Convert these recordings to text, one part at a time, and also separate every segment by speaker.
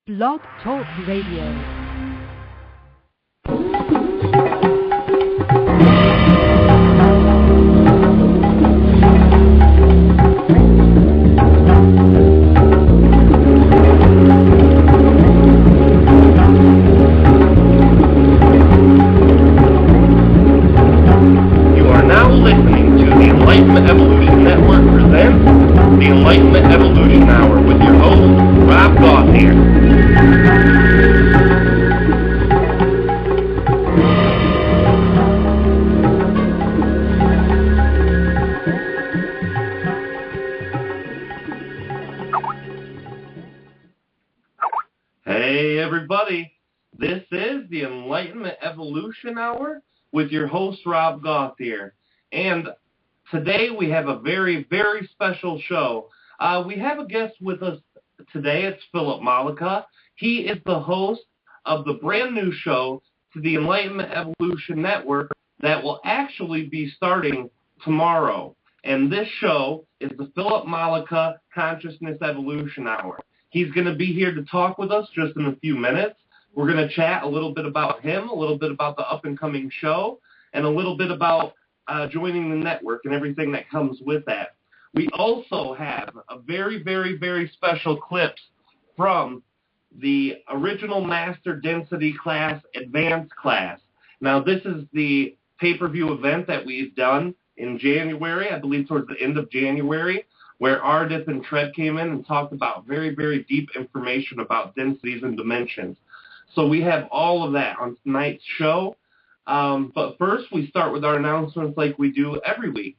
Speaker 1: Blog Talk Radio.
Speaker 2: Enlightenment Evolution Network presents the Enlightenment Evolution Hour with your host, Rob Gauthier. Hey everybody, this is the Enlightenment Evolution Hour with your host, Rob Gauthier. And today we have a very, very special show. We have a guest with us today. It's Philip Malika. He is the host of the brand new show to the Enlightenment Evolution Network that will actually be starting tomorrow. And this show is the Philip Malika Consciousness Evolution Hour. He's going to be here to talk with us just in a few minutes. We're going to chat a little bit about him, a little bit about the up-and-coming show, and a little bit about joining the network and everything that comes with that. We also have a very, very, very special clips from the original Master Density class, Advanced class. Now, this is the pay-per-view event that we've done in January, I believe towards the end of January, where Ardith and Treb came in and talked about very, very deep information about densities and dimensions. So we have all of that on tonight's show. But first, we start with our announcements like we do every week.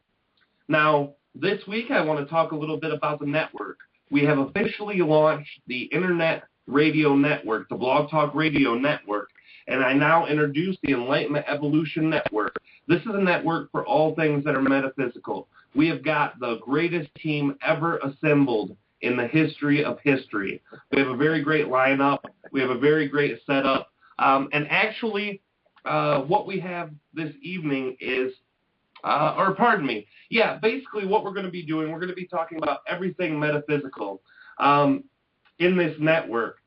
Speaker 2: Now, this week, I want to talk a little bit about the network. We have officially launched the Internet Radio Network, the Blog Talk Radio Network, and I now introduce the Enlightenment Evolution Network. This is a network for all things that are metaphysical. We have got the greatest team ever assembled in the history of history. We have a very great lineup. We have a very great setup. And actually, what we have this evening is, basically what we're going to be doing, we're going to be talking about everything metaphysical in this network.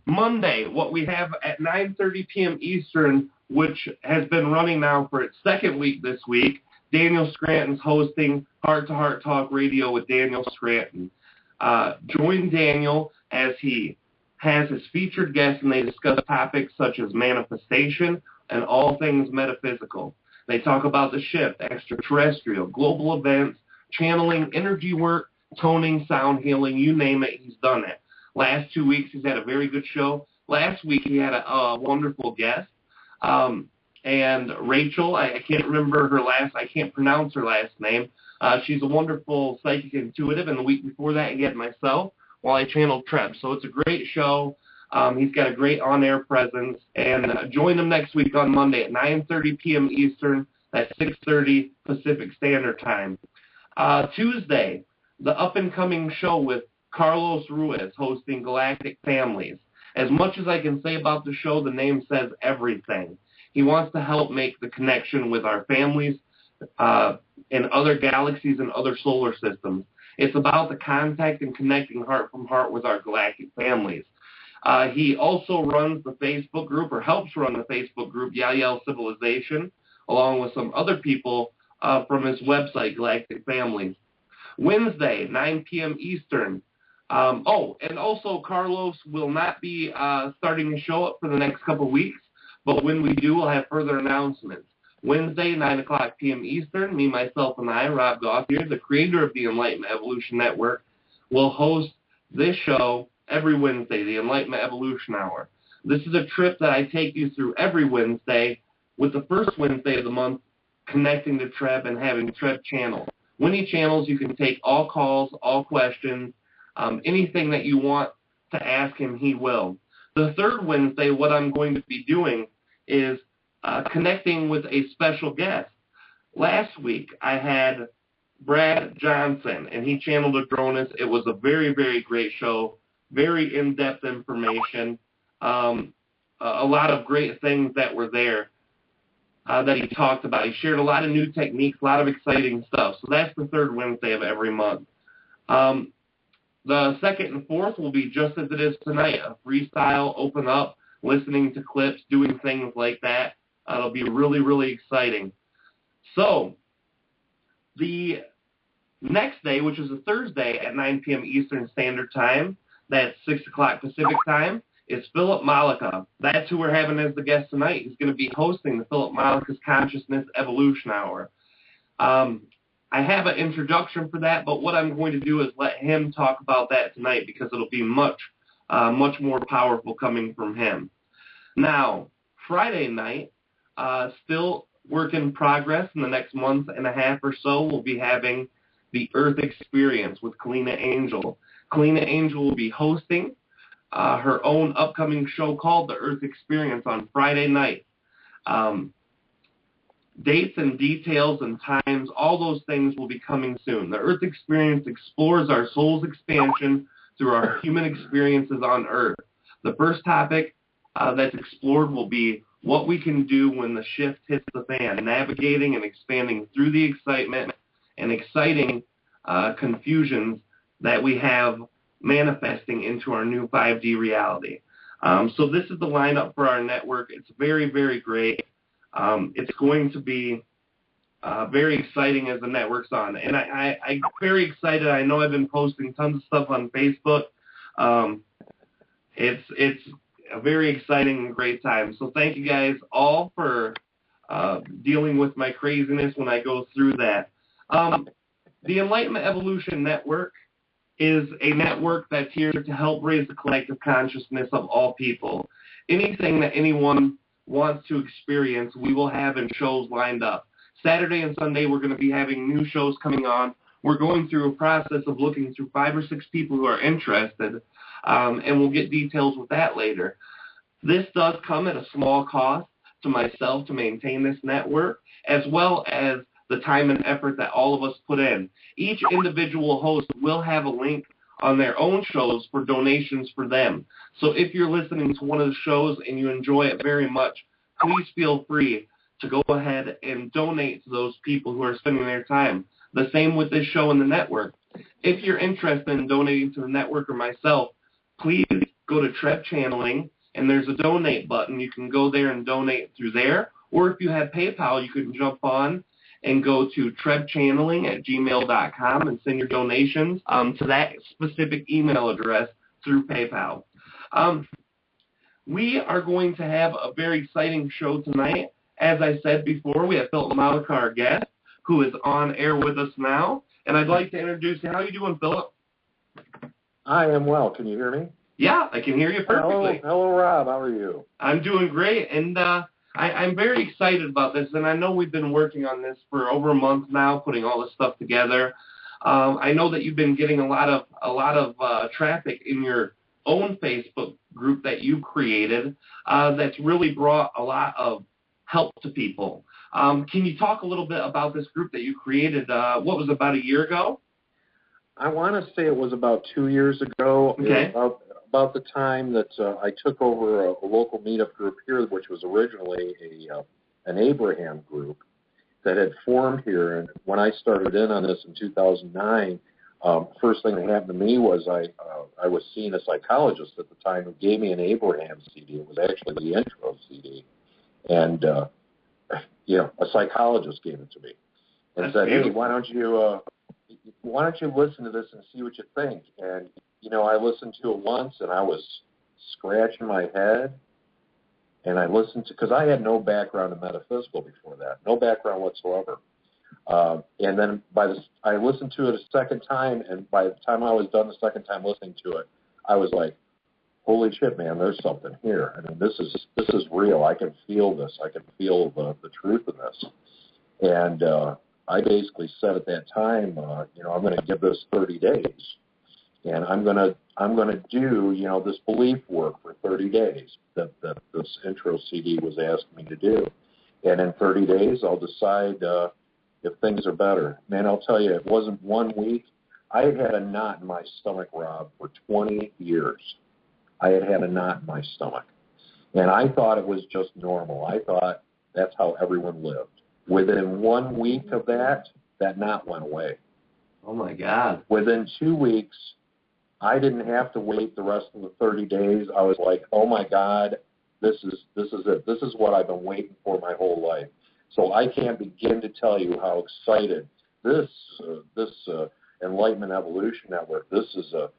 Speaker 2: Monday, what we have at 9:30 p.m. Eastern, which has been running now for its second week this week, Daniel Scranton's hosting Heart to Heart Talk Radio with Daniel Scranton. Join Daniel as he has his featured guests, and they discuss topics such as manifestation and all things metaphysical. They talk about the shift, extraterrestrial, global events, channeling, energy work, toning, sound healing, you name it, he's done it. Last 2 weeks, he's had a very good show. Last week, he had a wonderful guest. And Rachel, I can't pronounce her last name. She's a wonderful psychic intuitive. And the week before that, he had myself while I channeled Treb. So it's a great show. He's got a great on-air presence. And join him next week on Monday at 9:30 p.m. Eastern. That's 6:30 Pacific Standard Time. Tuesday, the up-and-coming show with Carlos Ruiz hosting Galactic Families. As much as I can say about the show, the name says everything. He wants to help make the connection with our families in other galaxies and other solar systems. It's about the contact and connecting heart from heart with our galactic families. He also runs the Facebook group, or helps run the Facebook group, Yael Civilization, along with some other people from his website, Galactic Families. Wednesday, 9 p.m. Eastern. And also Carlos will not be starting the show up for the next couple of weeks, but when we do, we'll have further announcements. Wednesday, 9 o'clock p.m. Eastern, me, myself, and I, Rob Gauthier, the creator of the Enlightenment Evolution Network, will host this show every Wednesday, the Enlightenment Evolution Hour. This is a trip that I take you through every Wednesday, with the first Wednesday of the month connecting to Treb and having Treb channel. When he channels, you can take all calls, all questions, anything that you want to ask him, he will. The third Wednesday, what I'm going to be doing is connecting with a special guest. Last week, I had Brad Johnson, and he channeled Adronis. It was a very, very great show, very in-depth information, a lot of great things that were there that he talked about. He shared a lot of new techniques, a lot of exciting stuff. So that's the third Wednesday of every month. The second and fourth will be just as it is tonight, a freestyle, open up, listening to clips, doing things like that. It'll be really, really exciting. So the next day, which is a Thursday at 9 p.m. Eastern Standard Time, that's 6 o'clock Pacific Time, is Philip Malika. That's who we're having as the guest tonight. He's going to be hosting the Philip Malika's Consciousness Evolution Hour. I have an introduction for that, but what I'm going to do is let him talk about that tonight because it'll be much more powerful coming from him. Now, Friday night, still work in progress. In the next month and a half or so, we'll be having the Earth Experience with Kalina Angel. Kalina Angel will be hosting her own upcoming show called The Earth Experience on Friday night. Dates and details and times, all those things will be coming soon. The Earth Experience explores our soul's expansion through our human experiences on Earth. The first topic that's explored will be what we can do when the shift hits the fan, navigating and expanding through the excitement and exciting confusions that we have manifesting into our new 5D reality. So this is the lineup for our network. It's very, very great. It's going to be very exciting as the network's on. And I'm very excited. I know I've been posting tons of stuff on Facebook. It's a very exciting and great time. So thank you guys all for dealing with my craziness when I go through that. The Enlightenment Evolution Network is a network that's here to help raise the collective consciousness of all people. Anything that anyone wants to experience, we will have in shows lined up. Saturday and Sunday, we're going to be having new shows coming on. We're going through a process of looking through 5 or 6 people who are interested, and we'll get details with that later. This does come at a small cost to myself to maintain this network, as well as the time and effort that all of us put in. Each individual host will have a link on their own shows for donations for them. So if you're listening to one of the shows and you enjoy it very much, please feel free to go ahead and donate to those people who are spending their time. The same with this show and the network. If you're interested in donating to the network or myself, please go to Treb Channeling, and there's a donate button. You can go there and donate through there. Or if you have PayPal, you can jump on and go to trebchanneling@gmail.com and send your donations to that specific email address through PayPal. We are going to have a very exciting show tonight. As I said before, we have Philip Malika, our guest, who is on air with us now. And I'd like to introduce you. How are you doing, Philip?
Speaker 3: I am well. Can you hear me?
Speaker 2: Yeah, I can hear you perfectly.
Speaker 3: Hello, Rob. How are you?
Speaker 2: I'm doing great. And I'm very excited about this, and I know we've been working on this for over a month now, putting all this stuff together. I know that you've been getting a lot of traffic in your own Facebook group that you created that's really brought a lot of help to people. Can you talk a little bit about this group that you created? What was it, about a year ago?
Speaker 3: I want to say it was about 2 years ago.
Speaker 2: Okay.
Speaker 3: About the time that I took over a local meetup group here, which was originally an Abraham group that had formed here. And when I started in on this in 2009, first thing that happened to me was I was seeing a psychologist at the time who gave me an Abraham CD. It was actually the intro CD. And, a psychologist gave it to me and said, hey, why don't you listen to this and see what you think? And, I listened to it once, and I was scratching my head, and I listened to, because I had no background in metaphysical before that, no background whatsoever. And then I listened to it a second time, and by the time I was done the second time listening to it, I was like, holy shit, man, there's something here. I mean, this is real. I can feel this. I can feel the truth in this. And I basically said at that time, I'm going to give this 30 days. And I'm gonna do this belief work for 30 days that this intro CD was asking me to do, and in 30 days I'll decide if things are better. Man, I'll tell you, it wasn't 1 week. I had had a knot in my stomach, Rob, for 20 years. I had had a knot in my stomach, and I thought it was just normal. I thought that's how everyone lived. Within 1 week of that knot went away.
Speaker 2: Oh my God!
Speaker 3: Within 2 weeks, I didn't have to wait the rest of the 30 days. I was like, oh my God, this is it. This is what I've been waiting for my whole life. So I can't begin to tell you how excited this Enlightenment Evolution Network, this is a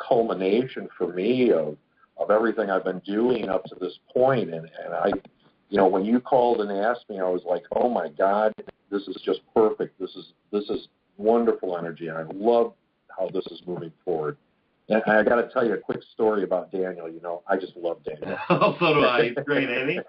Speaker 3: culmination for me of everything I've been doing up to this point. And I, when you called and asked me, I was like, oh my God, this is just perfect. This is wonderful energy, and I love how this is moving forward. And I got to tell you a quick story about Daniel. I just love Daniel.
Speaker 2: Oh, so do I. He's great, ain't he?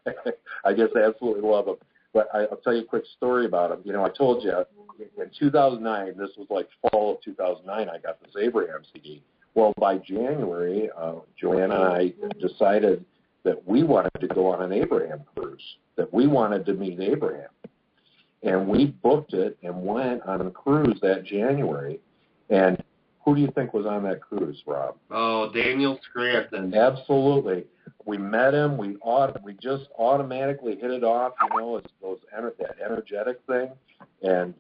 Speaker 3: I just absolutely love him. But I'll tell you a quick story about him. I told you in 2009, this was like fall of 2009, I got this Abraham CD. Well, by January, Joanna and I decided that we wanted to go on an Abraham cruise, that we wanted to meet Abraham. And we booked it and went on a cruise that January. And who do you think was on that cruise, Rob?
Speaker 2: Oh, Daniel Scranton.
Speaker 3: Absolutely. We met him. We just automatically hit it off, that energetic thing. And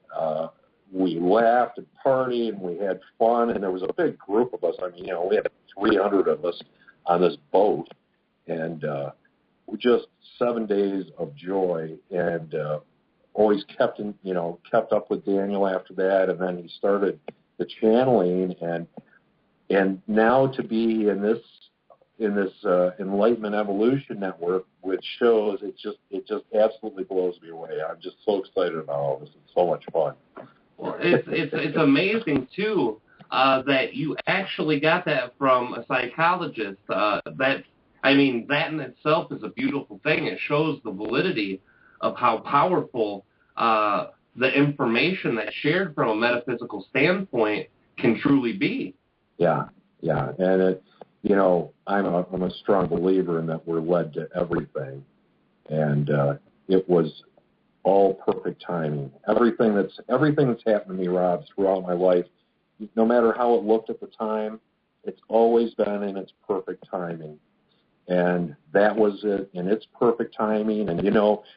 Speaker 3: we laughed and partied and we had fun. And there was a big group of us. I mean, we had 300 of us on this boat. And just 7 days of joy. And always kept up with Daniel after that. And then he started the channeling, and now to be in this Enlightenment Evolution Network, which shows it just absolutely blows me away. I'm just so excited about all this. It's so much fun.
Speaker 2: Well, it's amazing too that you actually got that from a psychologist. That in itself is a beautiful thing. It shows the validity of how powerful the information that's shared from a metaphysical standpoint can truly be.
Speaker 3: Yeah, and I'm a strong believer in that we're led to everything, and it was all perfect timing. Everything that's happened to me, Rob, throughout my life, no matter how it looked at the time, it's always been in its perfect timing. And that was it, and it's perfect timing. And,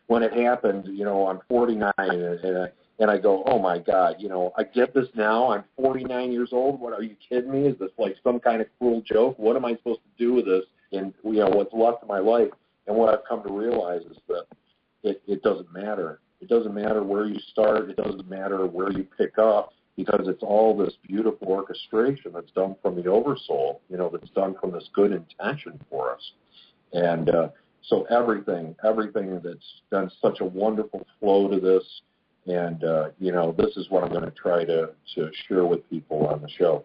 Speaker 3: when it happened, I'm 49, and I go, oh, my God, I get this now. I'm 49 years old. What, are you kidding me? Is this like some kind of cruel joke? What am I supposed to do with this in, what's left of my life? And what I've come to realize is that it doesn't matter. It doesn't matter where you start. It doesn't matter where you pick up, because it's all this beautiful orchestration that's done from the oversoul, that's done from this good intention for us. And so everything that's done such a wonderful flow to this. And, this is what I'm going to try to share with people on the show.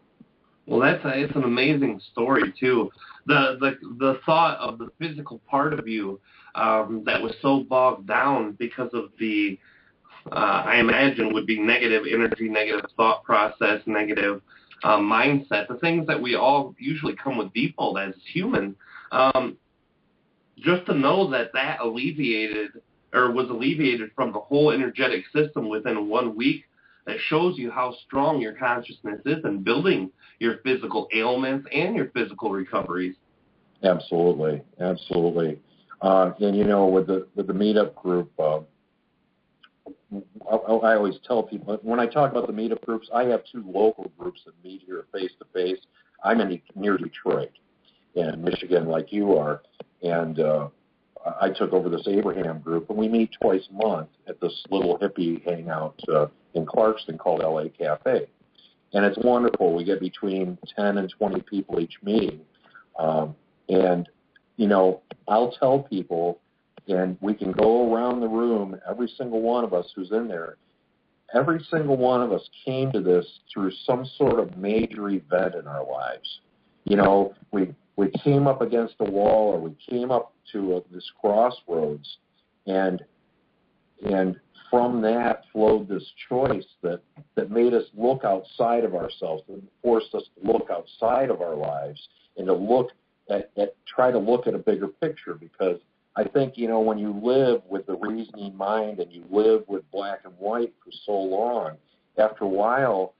Speaker 2: Well, it's an amazing story, too. The thought of the physical part of you that was so bogged down because of the, I imagine, would be negative energy, negative thought process, negative mindset, the things that we all usually come with default as human. Just to know that alleviated or was alleviated from the whole energetic system within 1 week, that shows you how strong your consciousness is in building your physical ailments and your physical recoveries.
Speaker 3: Absolutely. And, with the meetup group, I always tell people, when I talk about the meetup groups, I have 2 local groups that meet here face-to-face. I'm near Detroit in Michigan like you are, and I took over this Abraham group, and we meet twice a month at this little hippie hangout in Clarkston called LA Cafe. And it's wonderful. We get between 10 and 20 people each meeting. And, I'll tell people, and we can go around the room, every single one of us who's in there, every single one of us came to this through some sort of major event in our lives. We came up against a wall, or we came up to this crossroads, and from that flowed this choice that made us look outside of ourselves, and forced us to look outside of our lives and to look try to look at a bigger picture. Because I think, when you live with the reasoning mind and you live with black and white for so long, after a while,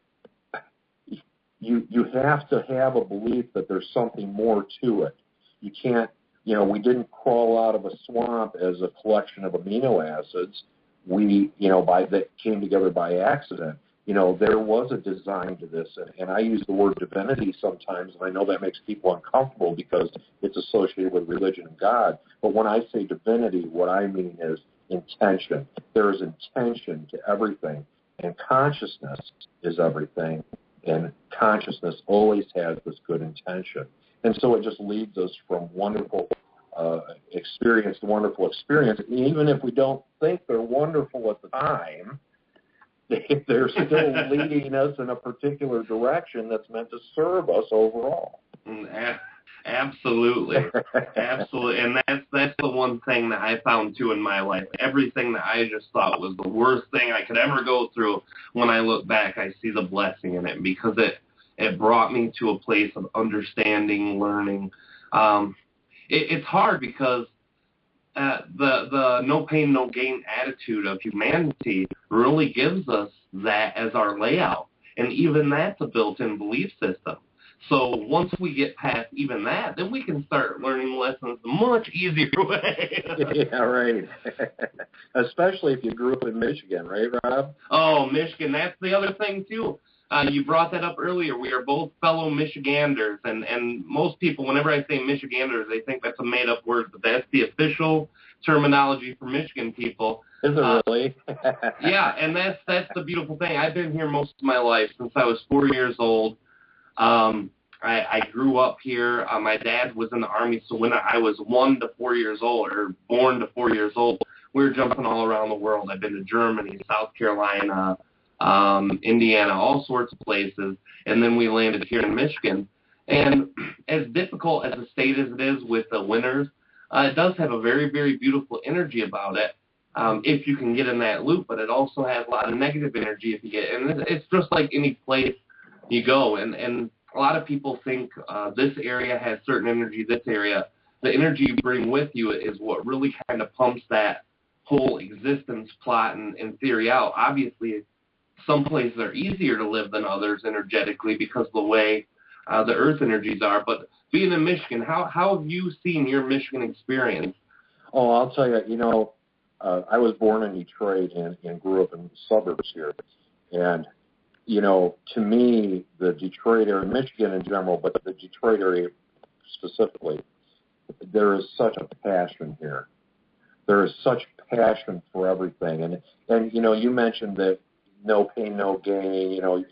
Speaker 3: you have to have a belief that there's something more to it. You can't, we didn't crawl out of a swamp as a collection of amino acids. We, that came together by accident. there was a design to this, and I use the word divinity sometimes, and I know that makes people uncomfortable because it's associated with religion and God. But when I say divinity, what I mean is intention. There is intention to everything, and consciousness is everything, and consciousness always has this good intention. And so it just leads us from wonderful experience to wonderful experience. Even if we don't think they're wonderful at the time, they're still leading us in a particular direction that's meant to serve us overall.
Speaker 2: Absolutely. Absolutely. And that's the one thing that I found, too, in my life. Everything that I just thought was the worst thing I could ever go through, when I look back, I see the blessing in it, because it brought me to a place of understanding, learning. It's hard because the no pain, no gain attitude of humanity really gives us that as our layout. And even that's a built-in belief system. So once we get past even that, then we can start learning lessons the much easier way.
Speaker 3: Yeah, right. Especially if you grew up in Michigan, right, Rob?
Speaker 2: Oh, Michigan, that's the other thing, too. You brought that up earlier. We are both fellow Michiganders, and most people, whenever I say Michiganders, they think that's a made-up word, but that's the official terminology for Michigan people.
Speaker 3: Is it really?
Speaker 2: Yeah, and that's the beautiful thing. I've been here most of my life, since I was 4 years old. I grew up here. My dad was in the Army, so when I was 1 to 4 years old, or born to 4 years old, we were jumping all around the world. I've been to Germany, South Carolina, Indiana, all sorts of places, and then we landed here in Michigan. And as difficult as the state as it is with the winters, it does have a very, very beautiful energy about it, if you can get in that loop, but it also has a lot of negative energy if you get in. And it's just like any place you go, and a lot of people think this area has certain energy, this area. The energy you bring with you is what really kind of pumps that whole existence plot and theory out. Obviously, some places are easier to live than others energetically because of the way the earth energies are. But being in Michigan, how have you seen your Michigan experience?
Speaker 3: Oh, I'll tell you, I was born in Detroit and grew up in the suburbs here. And, to me, the Detroit area, Michigan in general, but the Detroit area specifically, there is such a passion here. There is such passion for everything. And you mentioned that no pain, no gain, you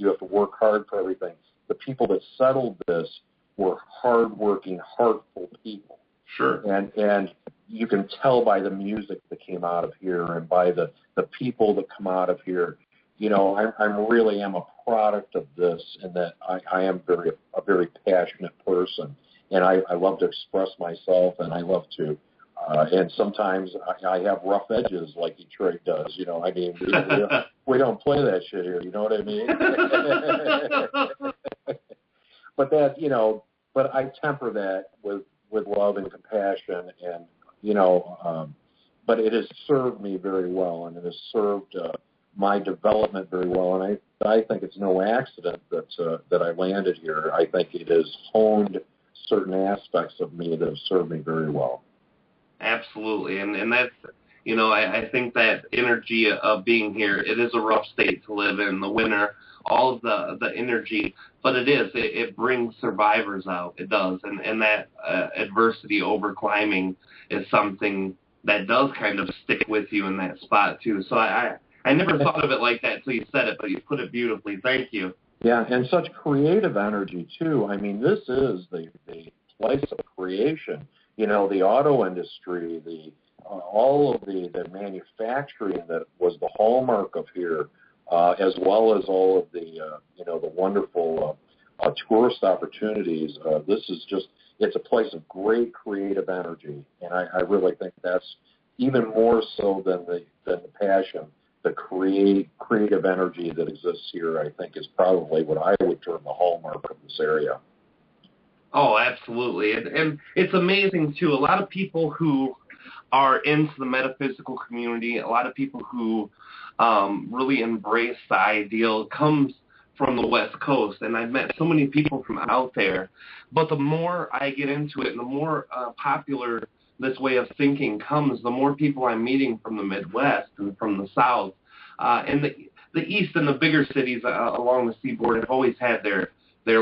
Speaker 3: have to work hard for everything. The people that settled this were hardworking, heartful people.
Speaker 2: Sure.
Speaker 3: And you can tell by the music that came out of here and by the people that come out of here. I really am a product of this, and that I am a very passionate person, and I love to express myself, and I love to, and sometimes I have rough edges like Detroit does. We don't play that shit here. You know what I mean? But but I temper that with love and compassion, and but it has served me very well, and it has served my development very well, and I think it's no accident that I landed here. I think it has honed certain aspects of me that have served me very well.
Speaker 2: Absolutely, and that's, I think that energy of being here, it is a rough state to live in, the winter, all of the energy, but it brings survivors out, it does, and that adversity over climbing is something that does kind of stick with you in that spot too. So I never thought of it like that until you said it, but you put it beautifully. Thank you.
Speaker 3: Yeah, and such creative energy, too. I mean, this is the place of creation. The auto industry, all of the manufacturing that was the hallmark of here, as well as all of the wonderful tourist opportunities. This is it's a place of great creative energy, and I really think that's even more so than the passion. The creative energy that exists here, I think, is probably what I would term the hallmark of this area.
Speaker 2: Oh, absolutely. And it's amazing, too. A lot of people who are into the metaphysical community, a lot of people who really embrace the ideal comes from the West Coast. And I've met so many people from out there. But the more I get into it and the more popular this way of thinking comes, the more people I'm meeting from the Midwest and from the South. And the East and the bigger cities along the seaboard have always had their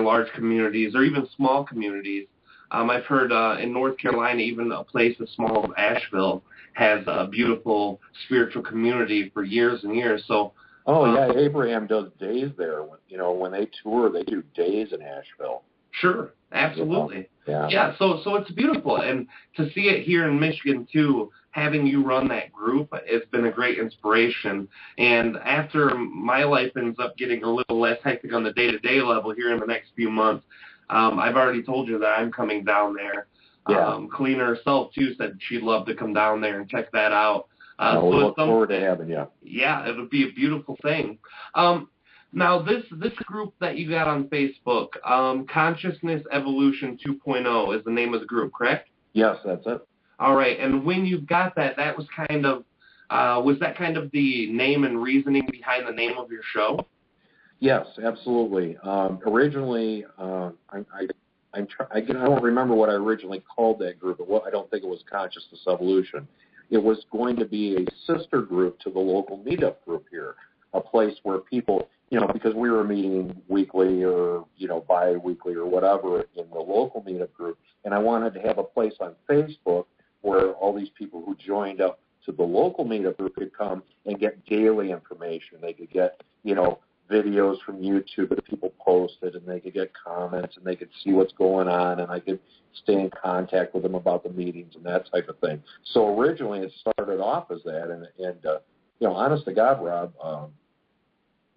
Speaker 2: large communities or even small communities. I've heard in North Carolina, even a place as small as Asheville has a beautiful spiritual community for years and years. So.
Speaker 3: Yeah, Abraham does days there. When they tour, they do days in Asheville.
Speaker 2: Sure, absolutely.
Speaker 3: Yeah.
Speaker 2: So it's beautiful, and to see it here in Michigan too, having you run that group, it's been a great inspiration. And after my life ends up getting a little less hectic on the day-to-day level here in the next few months, I've already told you that I'm coming down there.
Speaker 3: Yeah.
Speaker 2: Colleen herself too said she'd love to come down there and check that out.
Speaker 3: We look forward to having you.
Speaker 2: Yeah, it would be a beautiful thing. Now, this group that you got on Facebook, Consciousness Evolution 2.0 is the name of the group, correct?
Speaker 3: Yes, that's it.
Speaker 2: All right, and when you got that was was that kind of the name and reasoning behind the name of your show?
Speaker 3: Yes, absolutely. Originally, I don't remember what I originally called that group, but I don't think it was Consciousness Evolution. It was going to be a sister group to the local meetup group here, a place where people, because we were meeting weekly or, bi-weekly or whatever in the local meetup group, and I wanted to have a place on Facebook where all these people who joined up to the local meetup group could come and get daily information. They could get, videos from YouTube that people posted, and they could get comments, and they could see what's going on, and I could stay in contact with them about the meetings and that type of thing. So originally it started off as that, and honest to God, Rob,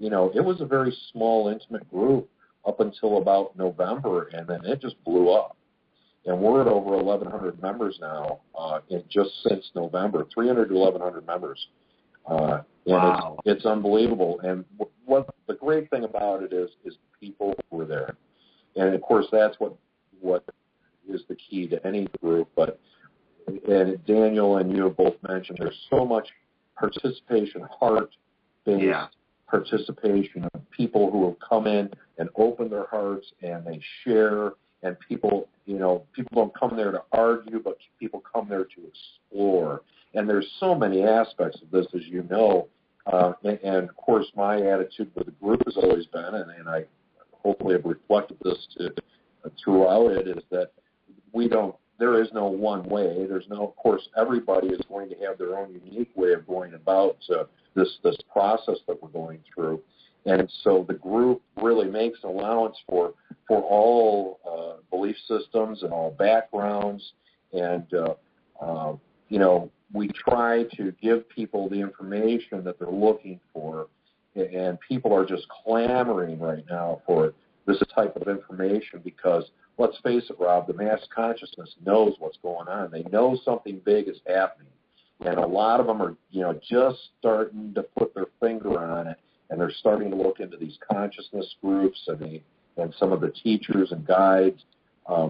Speaker 3: it was a very small, intimate group up until about November, and then it just blew up. And we're at over 1,100 members now, just since November, 300 to 1,100 members.
Speaker 2: Wow.
Speaker 3: It's unbelievable. And what the great thing about it is people who are there. And, of course, that's what is the key to any group. And Daniel and you have both mentioned there's so much participation, heart-based participation of people who have come in and opened their hearts and they share. And people don't come there to argue, but people come there to explore. And there's so many aspects of this, as you know. And of course, my attitude with the group has always been, and I hopefully have reflected this throughout it, is that there is no one way. Of course, everybody is going to have their own unique way of going about this process that we're going through. And so the group really makes an allowance for all belief systems and all backgrounds. And, we try to give people the information that they're looking for. And people are just clamoring right now for this type of information because, let's face it, Rob, the mass consciousness knows what's going on. They know something big is happening. And a lot of them are, just starting to put their finger on it. And they're starting to look into these consciousness groups and some of the teachers and guides.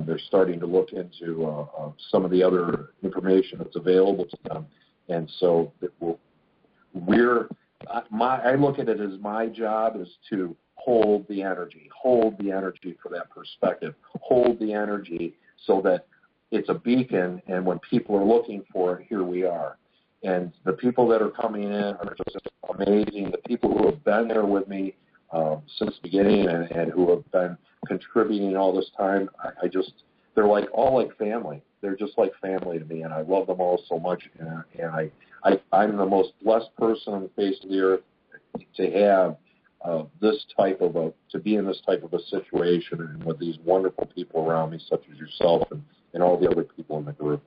Speaker 3: They're starting to look into some of the other information that's available to them. And so I look at it as my job is to hold the energy for that perspective, hold the energy so that it's a beacon, and when people are looking for it, here we are. And the people that are coming in are just amazing. The people who have been there with me since the beginning and who have been contributing all this time, they're all like family. They're just like family to me, and I love them all so much. And I'm the most blessed person on the face of the earth to have to be in this type of a situation and with these wonderful people around me, such as yourself and all the other people in the group.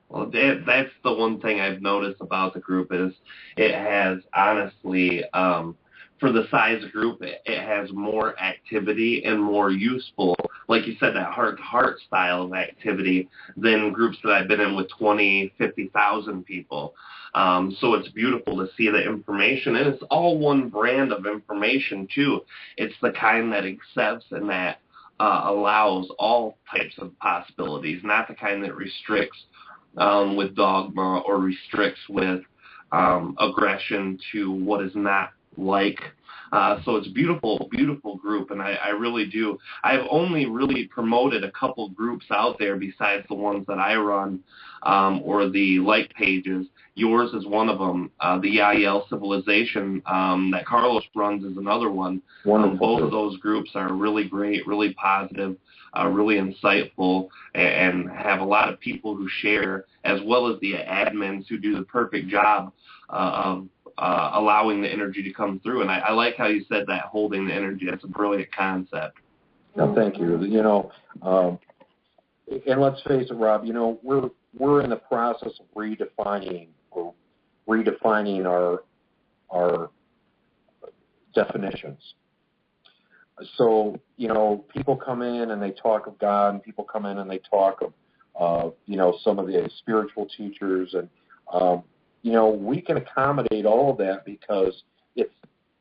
Speaker 2: Well, that's the one thing I've noticed about the group is it has, honestly, for the size group, it has more activity and more useful, like you said, that heart-to-heart style of activity than groups that I've been in with 20, 50,000 people. So it's beautiful to see the information, and it's all one brand of information, too. It's the kind that accepts and that allows all types of possibilities, not the kind that restricts with dogma or restricts with aggression to what is not like. So it's a beautiful, beautiful group, and I really do. I've only really promoted a couple groups out there besides the ones that I run, or the like pages. Yours is one of them. The IEL Civilization that Carlos runs is another one. Both of those groups are really great, really positive, really insightful, and have a lot of people who share, as well as the admins who do the perfect job of allowing the energy to come through. And I like how you said that, holding the energy. That's a brilliant concept.
Speaker 3: No, thank you. And let's face it, Rob, we're in the process of redefining our definitions. So, people come in and they talk of God, and people come in and they talk of, some of the spiritual teachers, and, we can accommodate all of that because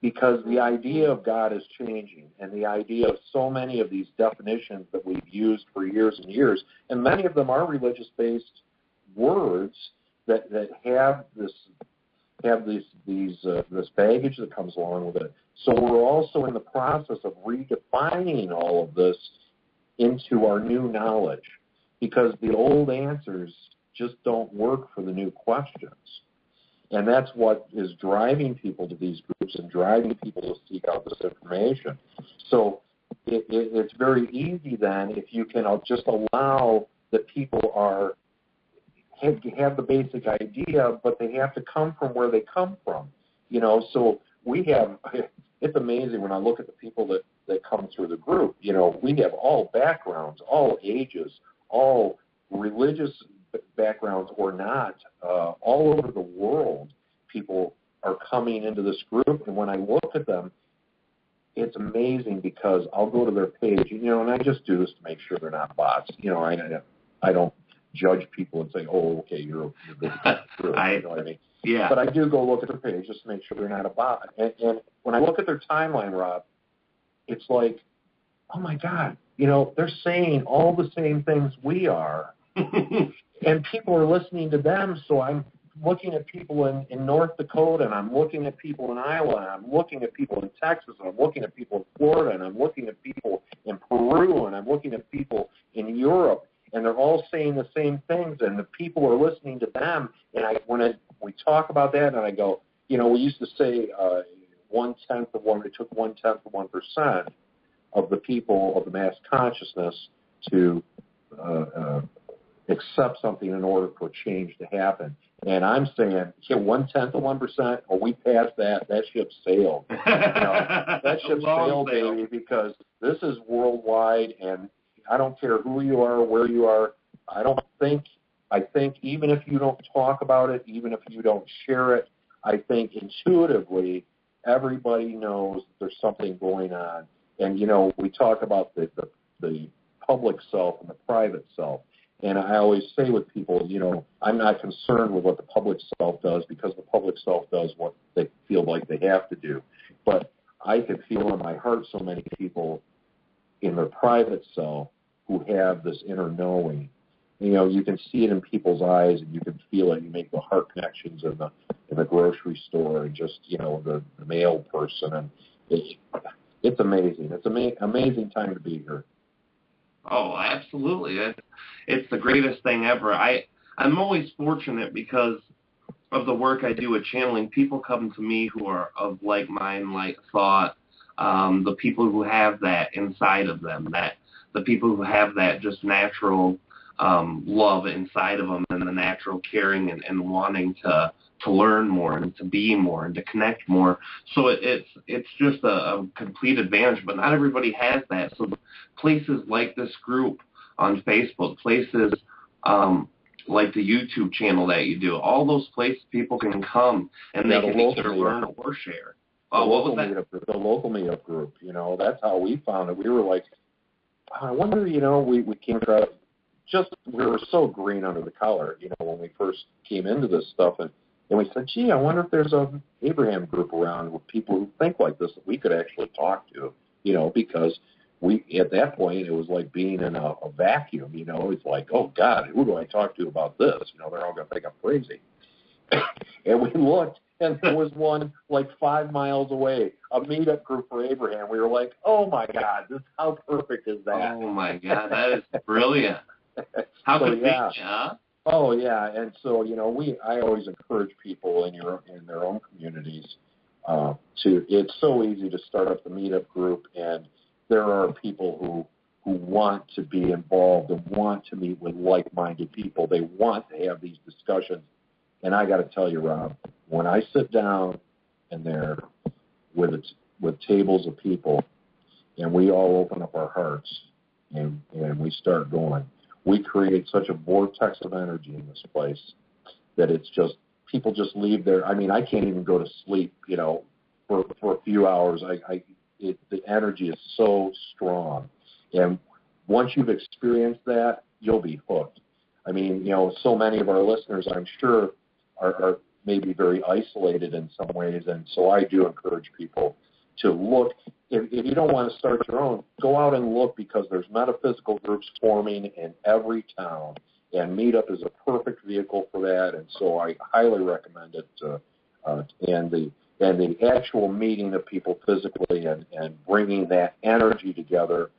Speaker 3: the idea of God is changing, and the idea of so many of these definitions that we've used for years and years, and many of them are religious-based words that have this baggage that comes along with it. So we're also in the process of redefining all of this into our new knowledge, because the old answers just don't work for the new questions. And that's what is driving people to these groups and driving people to seek out this information. So it's very easy then if you can just allow that people have the basic idea, but they have to come from where they come from. So it's amazing when I look at the people that come through the group. We have all backgrounds, all ages, all religious backgrounds or not, all over the world, people are coming into this group. And when I look at them, it's amazing, because I'll go to their page, and I just do this to make sure they're not bots. I don't judge people and say, oh, okay, you're this group. You know what I mean?
Speaker 2: Yeah.
Speaker 3: But I do go look at their page just to make sure they're not a bot. And when I look at their timeline, Rob, it's like, oh my God, they're saying all the same things we are. And people are listening to them, so I'm looking at people in North Dakota, and I'm looking at people in Iowa, and I'm looking at people in Texas, and I'm looking at people in Florida, and I'm looking at people in Peru, and I'm looking at people in Europe, and they're all saying the same things, and the people are listening to them. And we talk about that, and I go, we used to say 1/10 of 1%, it took 1/10 of 1% of the people of the mass consciousness to accept something in order for change to happen. And I'm saying, 1/10 of 1%, or we passed that ship sailed. That ship sailed, baby, because this is worldwide, and I don't care who you are, where you are. I think even if you don't talk about it, even if you don't share it, I think intuitively everybody knows that there's something going on. And, we talk about the public self and the private self. And I always say with people, I'm not concerned with what the public self does, because the public self does what they feel like they have to do. But I can feel in my heart so many people in their private self who have this inner knowing. You can see it in people's eyes, and you can feel it. You make the heart connections in the grocery store, and just the mail person, and it's amazing. It's amazing time to be here.
Speaker 2: Oh, absolutely. It's the greatest thing ever. I'm always fortunate because of the work I do with channeling. People come to me who are of like mind, like thought, the people who have that inside of them, the people who have that just natural love inside of them, and the natural caring and wanting to learn more and to be more and to connect more. So it's just a complete advantage, but not everybody has that. So places like this group on Facebook, places like the YouTube channel that you do, all those places people can come and they can either learn or share.
Speaker 3: The local meetup group, that's how we found it. We were like, I wonder, we came across, we were so green under the collar, when we first came into this stuff, and we said, gee, I wonder if there's an Abraham group around with people who think like this that we could actually talk to, because at that point, it was like being in a vacuum, it's like, oh, God, who do I talk to about this? They're all going to think I'm crazy. And we looked, and there was one like 5 miles away, a meetup group for Abraham. We were like, oh, my God, how perfect is that?
Speaker 2: Oh, my God, that is brilliant. How convenient, huh?
Speaker 3: Oh, yeah, and so, I always encourage people in their own communities it's so easy to start up the meetup group, and there are people who want to be involved and want to meet with like-minded people. They want to have these discussions. And I got to tell you, Rob, when I sit down in there with tables of people and we all open up our hearts and we start going, we create such a vortex of energy in this place that it's just, people just leave there. I mean, I can't even go to sleep, for a few hours. The energy is so strong. And once you've experienced that, you'll be hooked. I mean, so many of our listeners, I'm sure, are maybe very isolated in some ways. And so I do encourage people to look. If you don't want to start your own, go out and look, because there's metaphysical groups forming in every town. And Meetup is a perfect vehicle for that. And so I highly recommend it. And the actual meeting of people physically and bringing that energy together,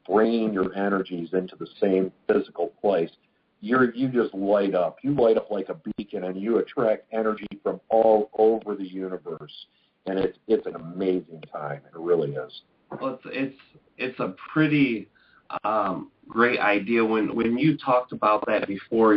Speaker 3: bringing your energies into the same physical place, you just light up. You light up like a beacon, and you attract energy from all over the universe. And it's an amazing time. It really is.
Speaker 2: Well, it's a pretty great idea. When you talked about that before,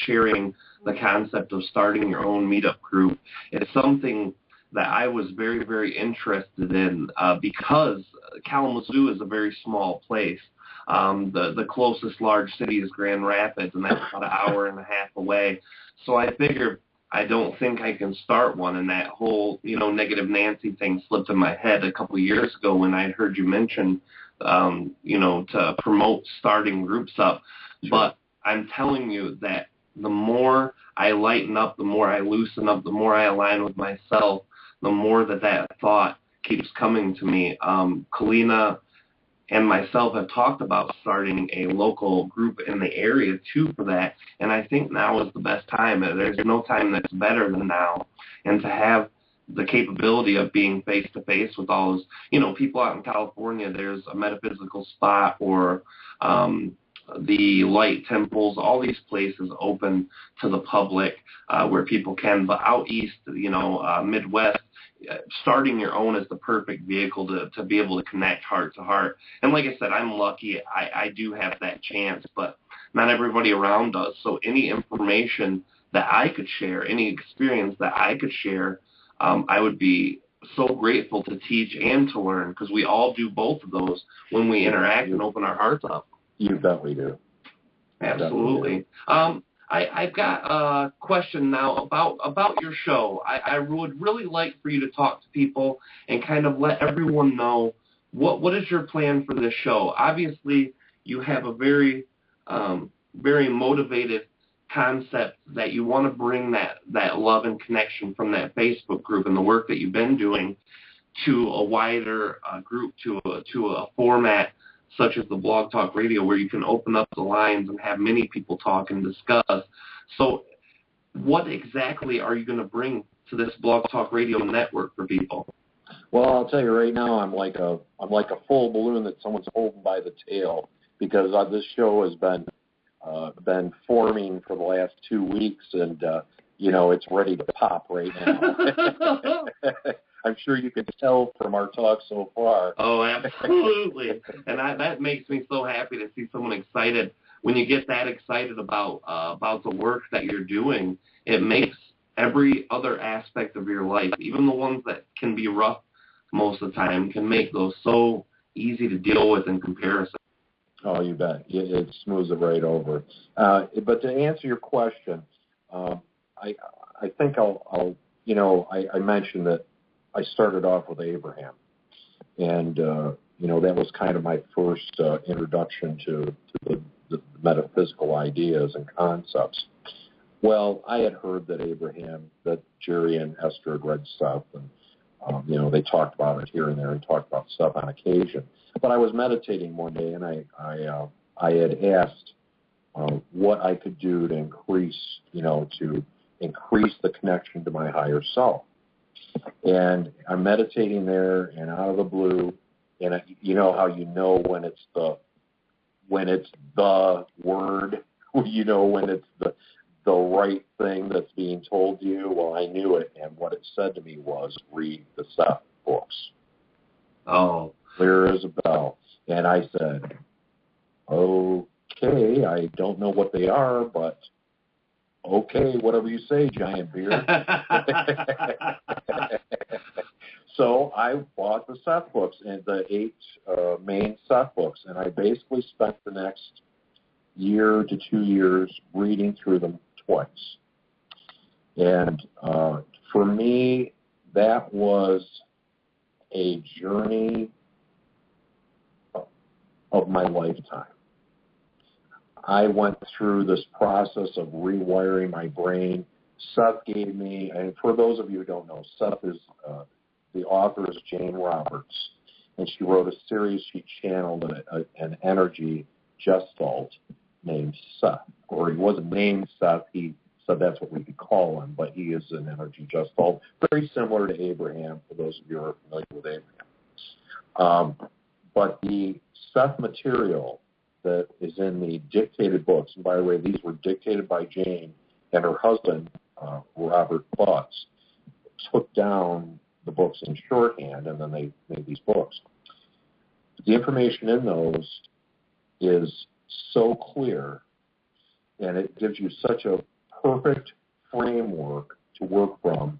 Speaker 2: sharing the concept of starting your own meetup group, it's something that I was very, very interested in because Kalamazoo is a very small place. The closest large city is Grand Rapids, and that's about an hour and a half away. So I figured, I don't think I can start one. And that whole, Negative Nancy thing slipped in my head a couple of years ago when I heard you mention, to promote starting groups up. Sure. But I'm telling you that the more I lighten up, the more I loosen up, the more I align with myself, the more that thought keeps coming to me. Kalina and myself have talked about starting a local group in the area, too, for that. And I think now is the best time. There's no time that's better than now. And to have the capability of being face-to-face with all those, people out in California, there's a metaphysical spot or the light temples, all these places open to the public where people can. But out east, Midwest, starting your own is the perfect vehicle to be able to connect heart to heart. And like I said, I'm lucky. I do have that chance, but not everybody around does. So any information that I could share, any experience that I could share, I would be so grateful to teach and to learn, because we all do both of those when we interact and open our hearts up.
Speaker 3: You bet we do.
Speaker 2: Absolutely. I've got a question now about your show. I would really like for you to talk to people and kind of let everyone know what is your plan for this show. Obviously, you have a very, very motivated concept that you want to bring that love and connection from that Facebook group and the work that you've been doing to a wider group, to a format such as the Blog Talk Radio, where you can open up the lines and have many people talk and discuss. So what exactly are you going to bring to this Blog Talk Radio network for people?
Speaker 3: Well, I'll tell you right now, I'm like a full balloon that someone's holding by the tail, because this show has been forming for the last 2 weeks, and it's ready to pop right now. I'm sure you can tell from our talk so far.
Speaker 2: Oh, absolutely. And that makes me so happy to see someone excited. When you get that excited about the work that you're doing, it makes every other aspect of your life, even the ones that can be rough most of the time, can make those so easy to deal with in comparison.
Speaker 3: Oh, you bet. It smooths it right over. But to answer your question, I think I mentioned that I started off with Abraham, and that was kind of my first introduction to the metaphysical ideas and concepts. Well, I had heard that Jerry and Esther had read stuff, and they talked about it here and there and talked about stuff on occasion. But I was meditating one day, and I had asked what I could do to increase, to increase the connection to my higher self. And I'm meditating there, and out of the blue, and you know how you know when it's the word, you know when it's the right thing that's being told to you. Well, I knew it, and what it said to me was, read the Seth books.
Speaker 2: Oh.
Speaker 3: Clear as a bell. And I said, okay, I don't know what they are, but okay, whatever you say, giant beard. So I bought the Seth books, and the 8 main Seth books, and I basically spent the next year to 2 years reading through them twice. And for me, that was a journey of my lifetime. I went through this process of rewiring my brain. Seth gave me, and for those of you who don't know, Seth is, the author is Jane Roberts, and she wrote a series. She channeled an energy gestalt named Seth, or he wasn't named Seth. He said that's what we could call him, but he is an energy gestalt, very similar to Abraham, for those of you who are familiar with Abraham. But the Seth material that is in the dictated books, and by the way, these were dictated by Jane and her husband, Robert Butts, took down the books in shorthand, and then they made these books. The information in those is so clear, and it gives you such a perfect framework to work from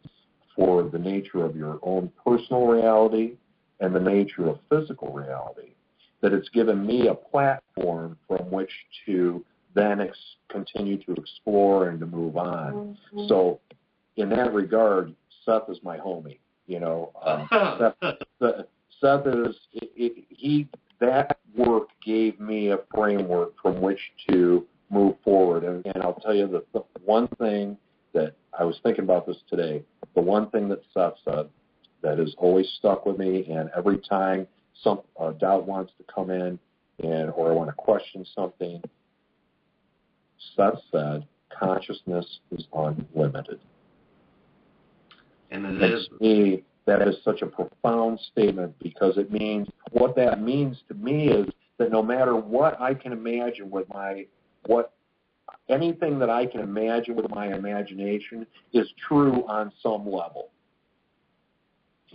Speaker 3: for the nature of your own personal reality and the nature of physical reality, that it's given me a platform from which to then continue to explore and to move on. Mm-hmm. So in that regard, Seth is my homie. You know, Seth is, that work gave me a framework from which to move forward. And I'll tell you that the one thing that I was thinking about this today, the one thing that Seth said that has always stuck with me, and every time some doubt wants to come in, or I want to question something, Seth said, consciousness is unlimited.
Speaker 2: And
Speaker 3: to me, that is such a profound statement, because it means, what that means to me is that no matter what I can imagine with anything that I can imagine with my imagination is true on some level.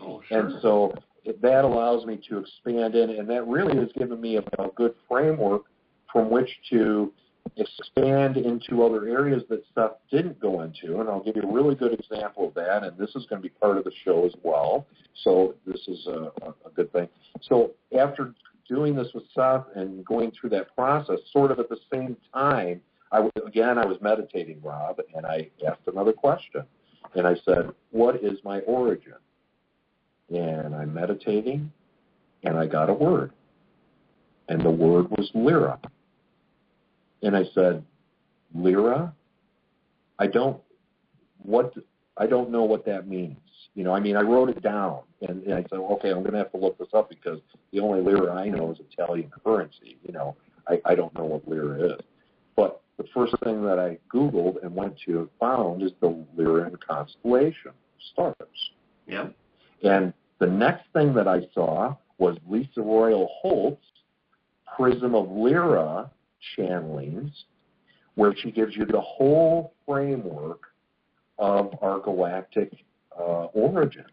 Speaker 2: Oh, sure.
Speaker 3: And so that allows me to expand in, and that really has given me a good framework from which to expand into other areas that Seth didn't go into. And I'll give you a really good example of that, and this is going to be part of the show as well. So this is a good thing. So after doing this with Seth and going through that process, sort of at the same time, I was meditating, Rob, and I asked another question. And I said, what is my origin? And I'm meditating, and I got a word. And the word was Lyra. And I said, Lyra? I don't know what that means. You know, I mean, I wrote it down, and I said, okay, I'm going to have to look this up, because the only Lyra I know is Italian currency. You know, I don't know what Lyra is. But the first thing that I Googled and went to and found is the Lyran constellation of stars.
Speaker 2: Yeah.
Speaker 3: And the next thing that I saw was Lisa Royal Holt's Prism of Lyra channelings, where she gives you the whole framework of our galactic origins.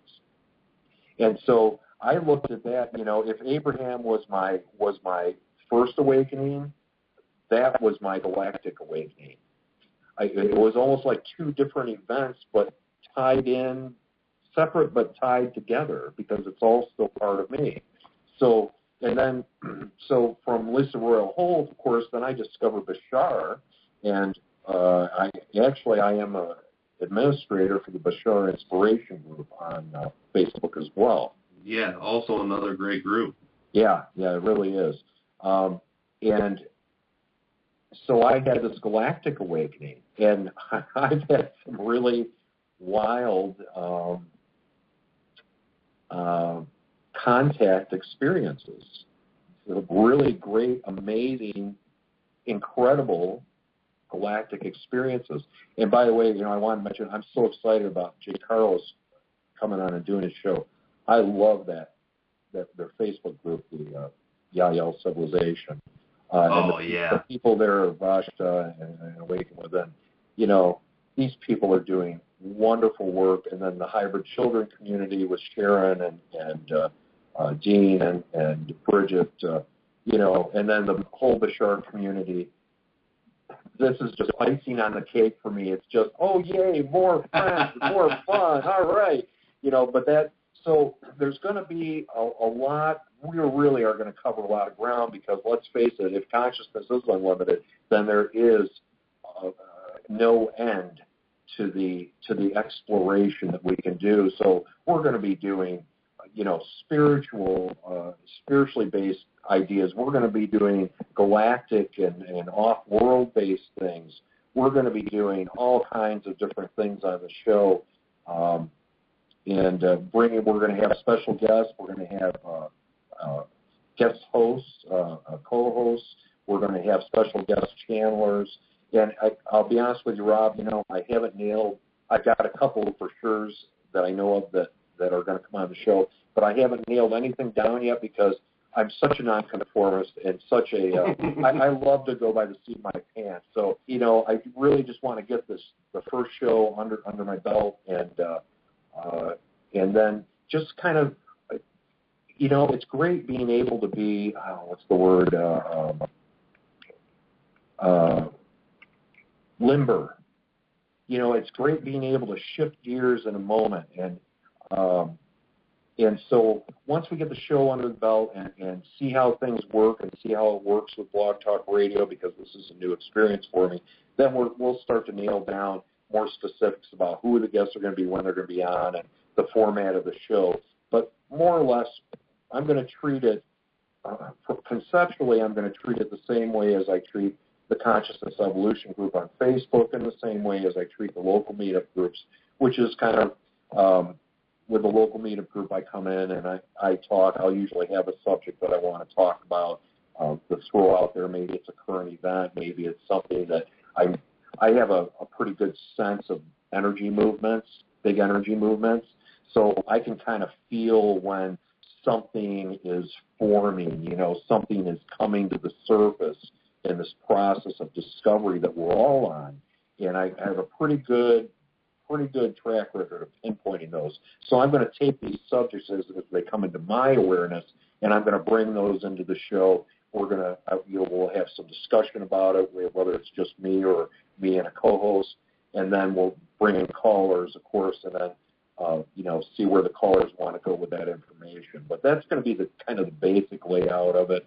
Speaker 3: And so I looked at that, you know, if Abraham was my first awakening, that was my galactic awakening. It was almost like two different events, but tied in, separate but tied together, because it's all still part of me. So from Lisa Royal Holt, of course, then I discovered Bashar, and I am an administrator for the Bashar Inspiration Group on Facebook as well.
Speaker 2: Yeah, also another great group.
Speaker 3: Yeah, it really is. And so I had this galactic awakening, and I've had some really wild contact experiences. Really great, amazing, incredible galactic experiences. And by the way, I want to mention, I'm so excited about Jay Carlos coming on and doing his show. I love that their Facebook group, the Yael Civilization. The people there, Vashta and Awaken Within, these people are doing wonderful work. And then the hybrid children community with Sharon and Dean and Bridget, and then the whole Bashar community. This is just icing on the cake for me. It's just, oh, yay, more friends, more fun, all right. So there's going to be a lot. We really are going to cover a lot of ground because, let's face it, if consciousness is unlimited, then there is no end to the exploration that we can do. So we're going to be doing, spiritually based ideas. We're going to be doing galactic and off-world based things. We're going to be doing all kinds of different things on the show. We're going to have special guests. We're going to have guest hosts, co-hosts. We're going to have special guest channelers. And I'll be honest with you, Rob, I haven't nailed. I've got a couple for sures that I know of that are going to come on the show, but I haven't nailed anything down yet because I'm such a nonconformist and such a I love to go by the seat of my pants. So, I really just want to get the first show under my belt and then just kind of, it's great being able to be, what's the word, limber. It's great being able to shift gears in a moment. And so once we get the show under the belt and see how things work and see how it works with Blog Talk Radio, because this is a new experience for me, then we'll start to nail down more specifics about who the guests are going to be, when they're going to be on, and the format of the show. But more or less, I'm going to treat it, conceptually, I'm going to treat it the same way as I treat the Consciousness Evolution group on Facebook and the same way as I treat the local meetup groups, which is kind of, with the local meetup group, I come in and I talk. I'll usually have a subject that I want to talk about, to throw out there. Maybe it's a current event. Maybe it's something that I have a pretty good sense of energy movements, big energy movements. So I can kind of feel when something is forming, something is coming to the surface in this process of discovery that we're all on. And I have a pretty good track record of pinpointing those. So I'm going to take these subjects as they come into my awareness, and I'm going to bring those into the show. We're going to, we'll have some discussion about it, whether it's just me or me and a co-host, and then we'll bring in callers, of course, and then see where the callers want to go with that information. But that's going to be the kind of the basic layout of it.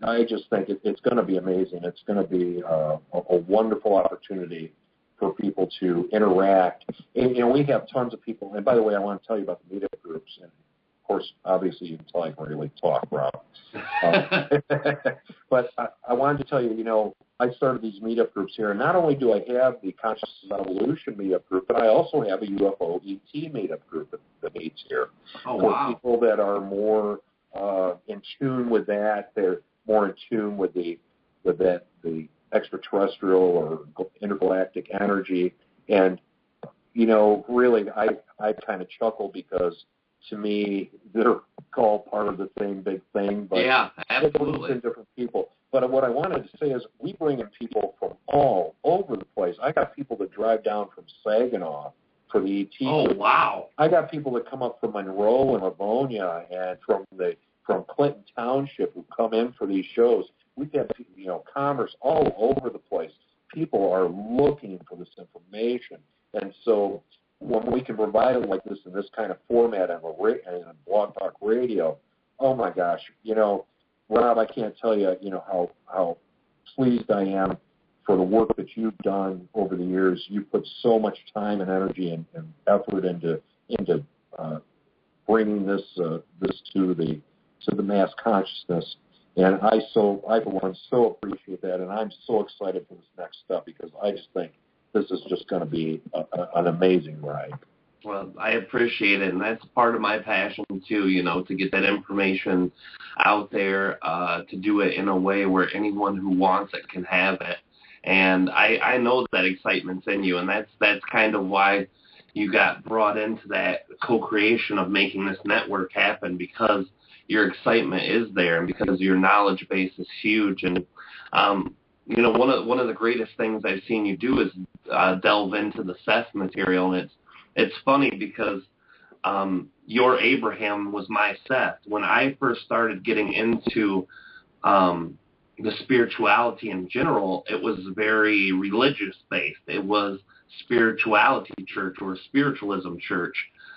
Speaker 3: I just think it's going to be amazing. It's going to be a wonderful opportunity for people to interact. And we have tons of people. And by the way, I want to tell you about the meetup groups. And of course, obviously, you can tell I can really talk, Rob. But I wanted to tell you, I started these meetup groups here. And not only do I have the Consciousness Evolution meetup group, but I also have a UFO ET meetup group that meets here.
Speaker 4: Oh,
Speaker 3: for
Speaker 4: wow.
Speaker 3: people that are more in tune with that. They're more in tune with the extraterrestrial or intergalactic energy. And, really, I kind of chuckle because, to me, they're all part of the same big thing. But
Speaker 4: yeah, absolutely.
Speaker 3: Different people. But what I wanted to say is we bring in people from all over the place. I got people that drive down from Saginaw for the ET.
Speaker 4: Oh, wow.
Speaker 3: I got people that come up from Monroe and Livonia and from Clinton Township who come in for these shows. We've had, commerce all over the place. People are looking for this information. And so when we can provide it like this in this kind of format on Blog Talk Radio, oh my gosh, Rob, I can't tell you, how pleased I am for the work that you've done over the years. You put so much time and energy and effort into bringing this to the mass consciousness, and I for one so appreciate that, and I'm so excited for this next step because I just think this is just going to be an amazing ride.
Speaker 2: Well, I appreciate it, and that's part of my passion too, to get that information out there, to do it in a way where anyone who wants it can have it. And I know that excitement's in you, and that's kind of why you got brought into that co-creation of making this network happen, because your excitement is there and because your knowledge base is huge. And one of the greatest things I've seen you do is delve into the Seth material, and it's funny because your Abraham was my Seth. When I first started getting into the spirituality in general, it was very religious based. It was spirituality church or spiritualism church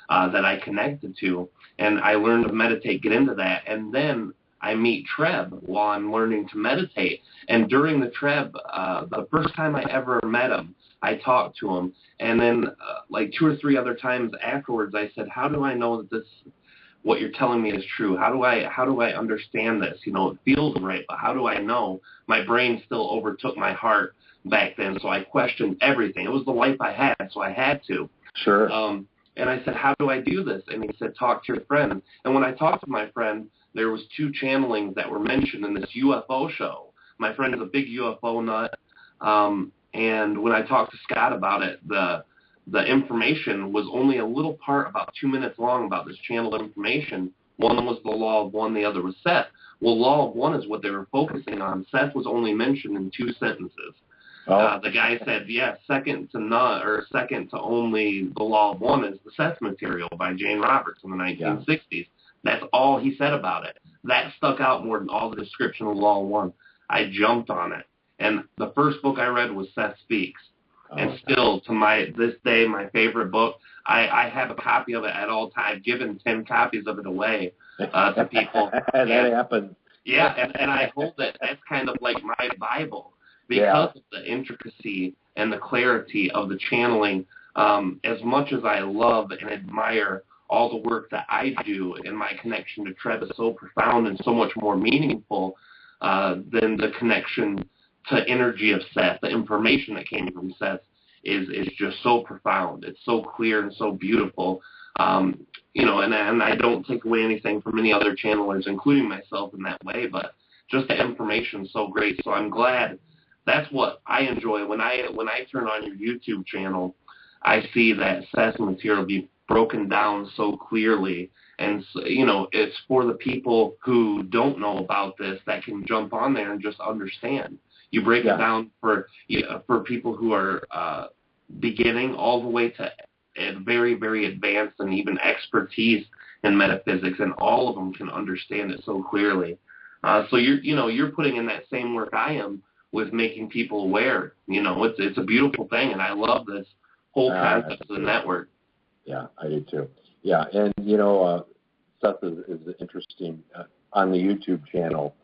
Speaker 2: that I connected to, and I learned to meditate, get into that, and then I meet Treb while I'm learning to meditate. And during the Treb, the first time I ever met him, I talked to him, and then like 2 or 3 other times afterwards, I said, "How do I know that what you're telling me is true? How do I understand this? It feels right, but how do I know?" My brain still overtook my heart back then, so I questioned everything. It was the life I had, so I had to.
Speaker 3: Sure.
Speaker 2: And I said, "How do I do this?" And he said, "Talk to your friend." And when I talked to my friend, there was 2 channelings that were mentioned in this UFO show. My friend is a big UFO nut. And when I talked to Scott about it, the information was only a little part, about 2 minutes long, about this channeled information. One was the Law of One, the other was Seth. Well, Law of One is what they were focusing on. Seth was only mentioned in 2 sentences.
Speaker 3: Oh.
Speaker 2: The guy said, second to none, or second to only the Law of One is the Seth material by Jane Roberts in the 1960s. Yeah. That's all he said about it. That stuck out more than all the description of Law of One. I jumped on it. And the first book I read was Seth Speaks. And still, to this day, my favorite book. I have a copy of it at all times. I've given 10 copies of it away to people.
Speaker 3: That happened.
Speaker 2: Yeah, and I hold it. That's kind of like my Bible because of the intricacy and the clarity of the channeling. As much as I love and admire all the work that I do, and my connection to Treb is so profound and so much more meaningful than the connection to energy of Seth. The information that came from Seth is just so profound. It's so clear and so beautiful. And I don't take away anything from any other channelers, including myself, in that way, but just the information is so great. So I'm glad. That's what I enjoy. When I turn on your YouTube channel, I see that Seth's material be broken down so clearly. And, it's for the people who don't know about this that can jump on there and just understand. You break it down for people who are beginning all the way to very, very advanced and even expertise in metaphysics, and all of them can understand it so clearly. So you're putting in that same work I am with making people aware. It's a beautiful thing, and I love this whole concept of the network.
Speaker 3: Yeah, I do too. Yeah, and Seth is interesting on the YouTube channel.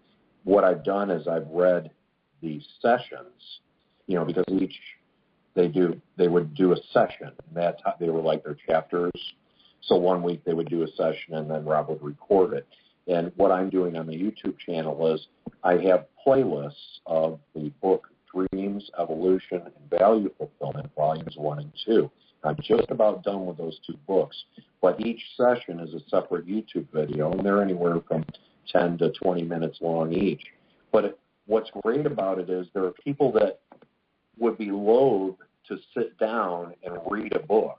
Speaker 3: What I've done is I've read these sessions, because each they would do a session, and that's how they were like their chapters. So one week they would do a session, and then Rob would record it. And what I'm doing on the YouTube channel is I have playlists of the book Dreams, Evolution, and Value Fulfillment, volumes 1 and 2. I'm just about done with those 2 books, but each session is a separate YouTube video, and they're anywhere from 10 to 20 minutes long each. But what's great about it is there are people that would be loath to sit down and read a book.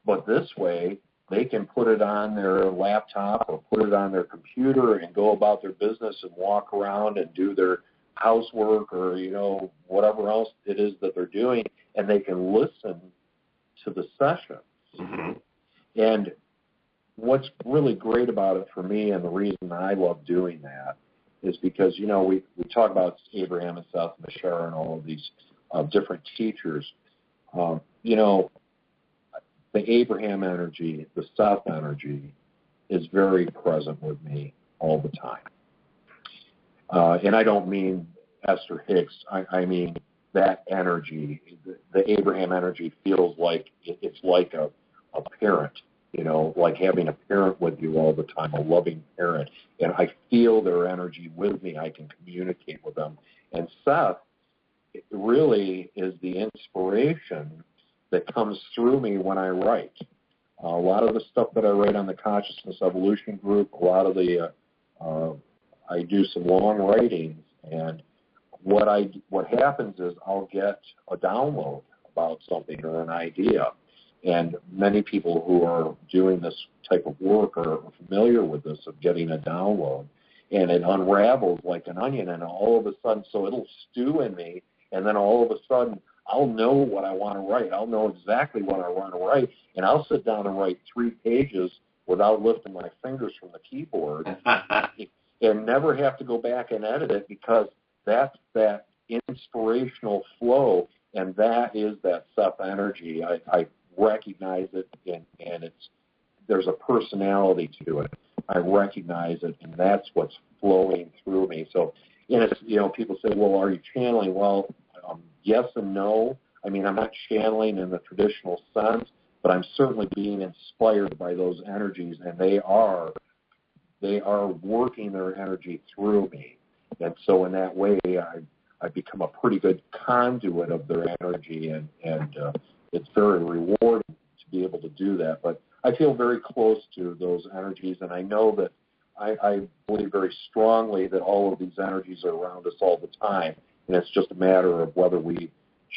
Speaker 3: But this way, they can put it on their laptop or put it on their computer and go about their business and walk around and do their housework or, whatever else it is that they're doing, and they can listen to the session.
Speaker 2: Mm-hmm.
Speaker 3: And what's really great about it for me, and the reason I love doing that, is because, we talk about Abraham and Seth and Bashar and all of these different teachers. The Abraham energy, the Seth energy is very present with me all the time. And I don't mean Esther Hicks. I mean that energy. The Abraham energy feels like it's like a parent. Like having a parent with you all the time, a loving parent. And I feel their energy with me. I can communicate with them. And Seth really is the inspiration that comes through me when I write. A lot of the stuff that I write on the Consciousness Evolution group, a lot of the, I do some long writings, and what happens is I'll get a download about something or an idea. And many people who are doing this type of work are familiar with this, of getting a download. And it unravels like an onion, and all of a sudden, so it'll stew in me, and then all of a sudden, I'll know what I want to write. I'll know exactly what I want to write, and I'll sit down and write 3 pages without lifting my fingers from the keyboard and never have to go back and edit it, because that's that inspirational flow, and that is that Seth energy. I recognize it, and there's a personality to it. I recognize it, and that's what's flowing through me. So, people say, well, are you channeling? Well, yes and no. I mean, I'm not channeling in the traditional sense, but I'm certainly being inspired by those energies, and they are working their energy through me. And so in that way, I become a pretty good conduit of their energy, and it's very rewarding to be able to do that. But I feel very close to those energies, and I know that I believe very strongly that all of these energies are around us all the time, and it's just a matter of whether we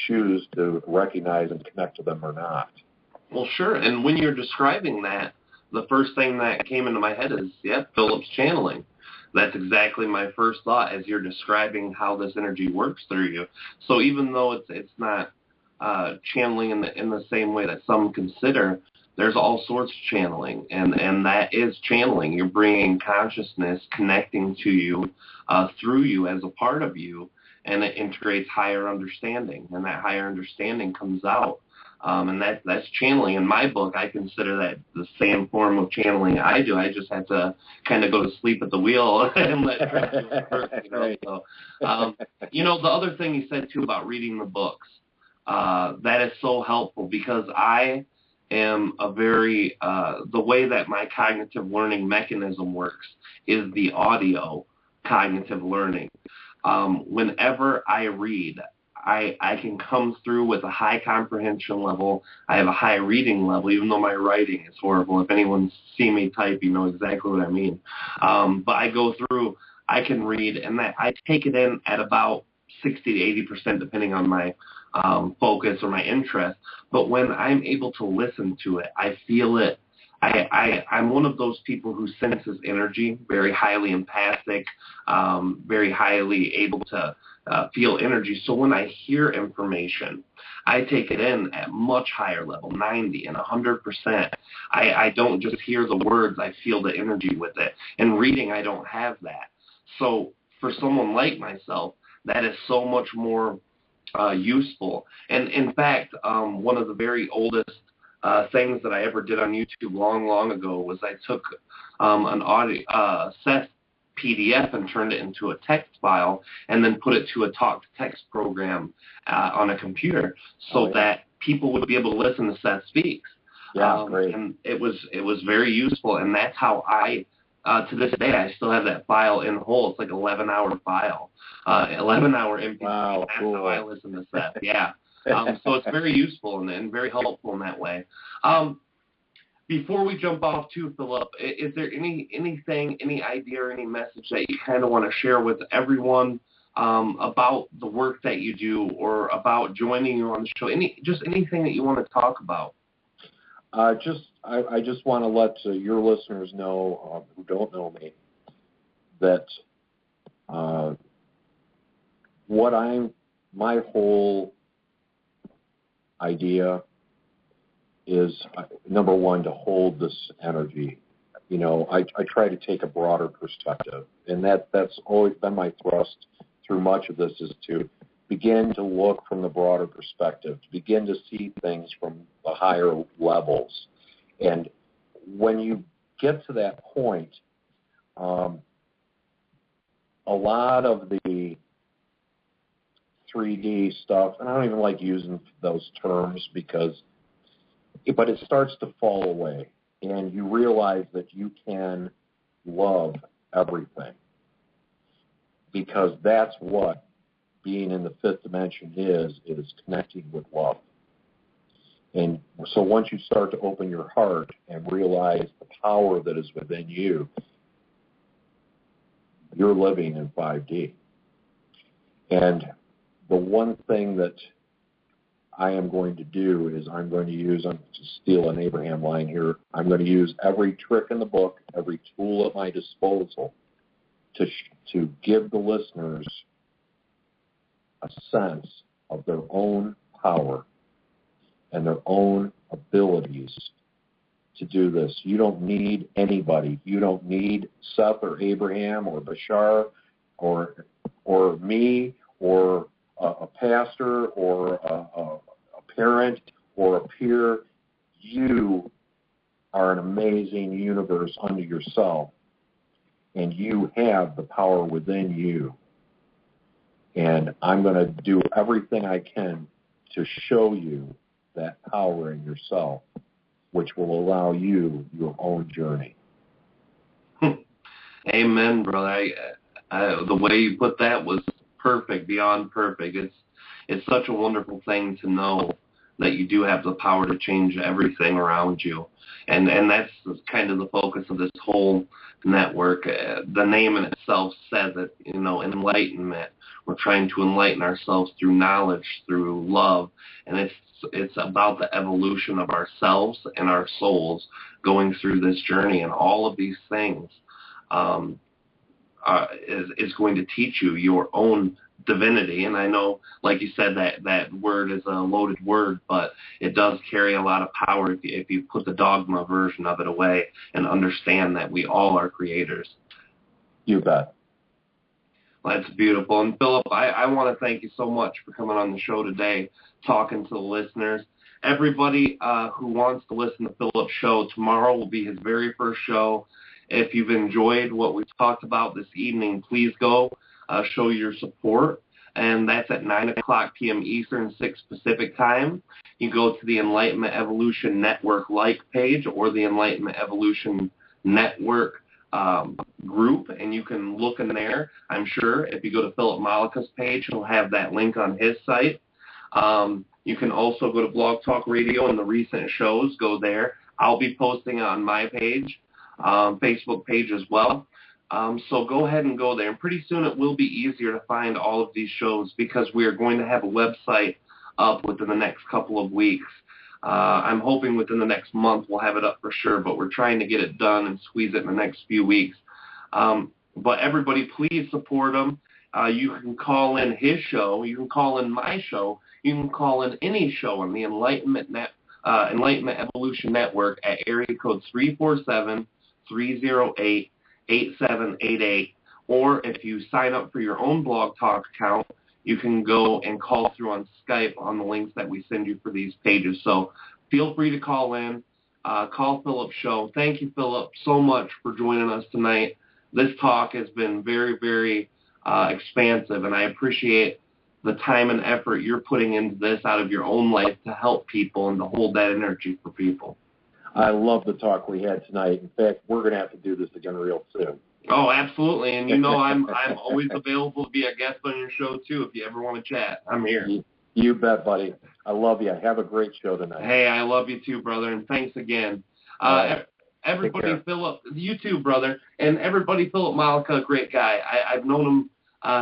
Speaker 3: choose to recognize and connect to them or not.
Speaker 2: Well, sure. And when you're describing that, the first thing that came into my head is, Philip's channeling. That's exactly my first thought as you're describing how this energy works through you. So even though it's not channeling in the same way that some consider, there's all sorts of channeling, and that is channeling. You're bringing consciousness, connecting to you through you as a part of you, and it integrates higher understanding, and that higher understanding comes out. And that's channeling. In my book, I consider that the same form of channeling I do. I just had to kind of go to sleep at the wheel and let Treb do it first.
Speaker 3: Right.
Speaker 2: So, the other thing you said, too, about reading the books, that is so helpful, because I am the way that my cognitive learning mechanism works is the audio cognitive learning. Whenever I read, I can come through with a high comprehension level. I have a high reading level, even though my writing is horrible. If anyone's seen me type, you know exactly what I mean. But I go through, I can read, and I take it in at about 60 to 80%, depending on my focus or my interest. But when I'm able to listen to it, I feel it. I'm one of those people who senses energy, very highly empathic, very highly able to feel energy. So when I hear information, I take it in at much higher level, 90 and 100%. I don't just hear the words, I feel the energy with it. And reading, I don't have that. So for someone like myself, that is so much more useful. And in fact, one of the very oldest things that I ever did on YouTube long ago was I took an audio Seth PDF and turned it into a text file, and then put it to a talk-to-text program on a computer, so that people would be able to listen to Seth speaks.
Speaker 3: Yeah, great.
Speaker 2: And it was very useful, and that's how I, to this day, I still have that file in whole. It's like 11-hour file, 11-hour MP3.
Speaker 3: Wow,
Speaker 2: that's
Speaker 3: cool.
Speaker 2: how I listen to Seth. Yeah. So it's very useful and very helpful in that way. Before we jump off too, Philip, is there anything, any idea or any message that you kind of want to share with everyone about the work that you do, or about joining you on the show? Anything that you want to talk about?
Speaker 3: I just want to let your listeners know, who don't know me, that my whole idea is, number one, to hold this energy. I try to take a broader perspective, and that's always been my thrust through much of this, is to begin to look from the broader perspective, to begin to see things from the higher levels. And when you get to that point, a lot of the 3D stuff, and I don't even like using those terms but it starts to fall away, and you realize that you can love everything, because that's what being in the fifth dimension is connecting with love. And so once you start to open your heart and realize the power that is within you, you're living in 5D. And the one thing that I am going to do is I'm going to steal an Abraham line here, I'm going to use every trick in the book, every tool at my disposal to give the listeners a sense of their own power and their own abilities to do this. You don't need anybody. You don't need Seth or Abraham or Bashar or me or a pastor or a parent or a peer. You are an amazing universe unto yourself, and you have the power within you. And I'm going to do everything I can to show you that power in yourself, which will allow you your own journey.
Speaker 2: Amen, brother. The way you put that was perfect, beyond perfect. It's such a wonderful thing to know that you do have the power to change everything around you. And that's kind of the focus of this whole network. The name in itself says it, enlightenment. We're trying to enlighten ourselves through knowledge, through love, and it's about the evolution of ourselves and our souls going through this journey, and all of these things is going to teach you your own divinity. And I know, like you said, that word is a loaded word, but it does carry a lot of power if you put the dogma version of it away and understand that we all are creators.
Speaker 3: You bet.
Speaker 2: Well, that's beautiful. And Philip, I want to thank you so much for coming on the show today, talking to the listeners. Everybody who wants to listen to Philip's show, tomorrow will be his very first show. If you've enjoyed what we've talked about this evening, please go show your support. And that's at 9 o'clock p.m. Eastern, 6 Pacific time. You go to the Enlightenment Evolution Network page or the Enlightenment Evolution Network group, and you can look in there. I'm sure if you go to Philip Malika's page, he'll have that link on his site. You can also go to Blog Talk Radio and the recent shows. Go there. I'll be posting on my page, Facebook page as well. So go ahead and go there. And pretty soon it will be easier to find all of these shows because we are going to have a website up within the next couple of weeks. I'm hoping within the next month we'll have it up for sure, but we're trying to get it done and squeeze it in the next few weeks. But everybody, please support him. You can call in his show. You can call in my show. You can call in any show on the Enlightenment Evolution Network at area code 347-308-8788. Or if you sign up for your own Blog Talk account, you can go and call through on Skype on the links that we send you for these pages. So feel free to call in. Call Philip's show. Thank you, Philip, so much for joining us tonight. This talk has been very, very expansive, and I appreciate the time and effort you're putting into this out of your own life to help people and to hold that energy for people.
Speaker 3: I love the talk we had tonight. In fact, we're going to have to do this again real soon.
Speaker 2: Oh, absolutely. And I'm always available to be a guest on your show, too. If you ever want to chat, I'm here.
Speaker 3: You bet, buddy. I love you. Have a great show tonight.
Speaker 2: Hey, I love you, too, brother, and thanks again. Everybody, Philip, you too, brother, and everybody, Philip Malika, great guy. I've known him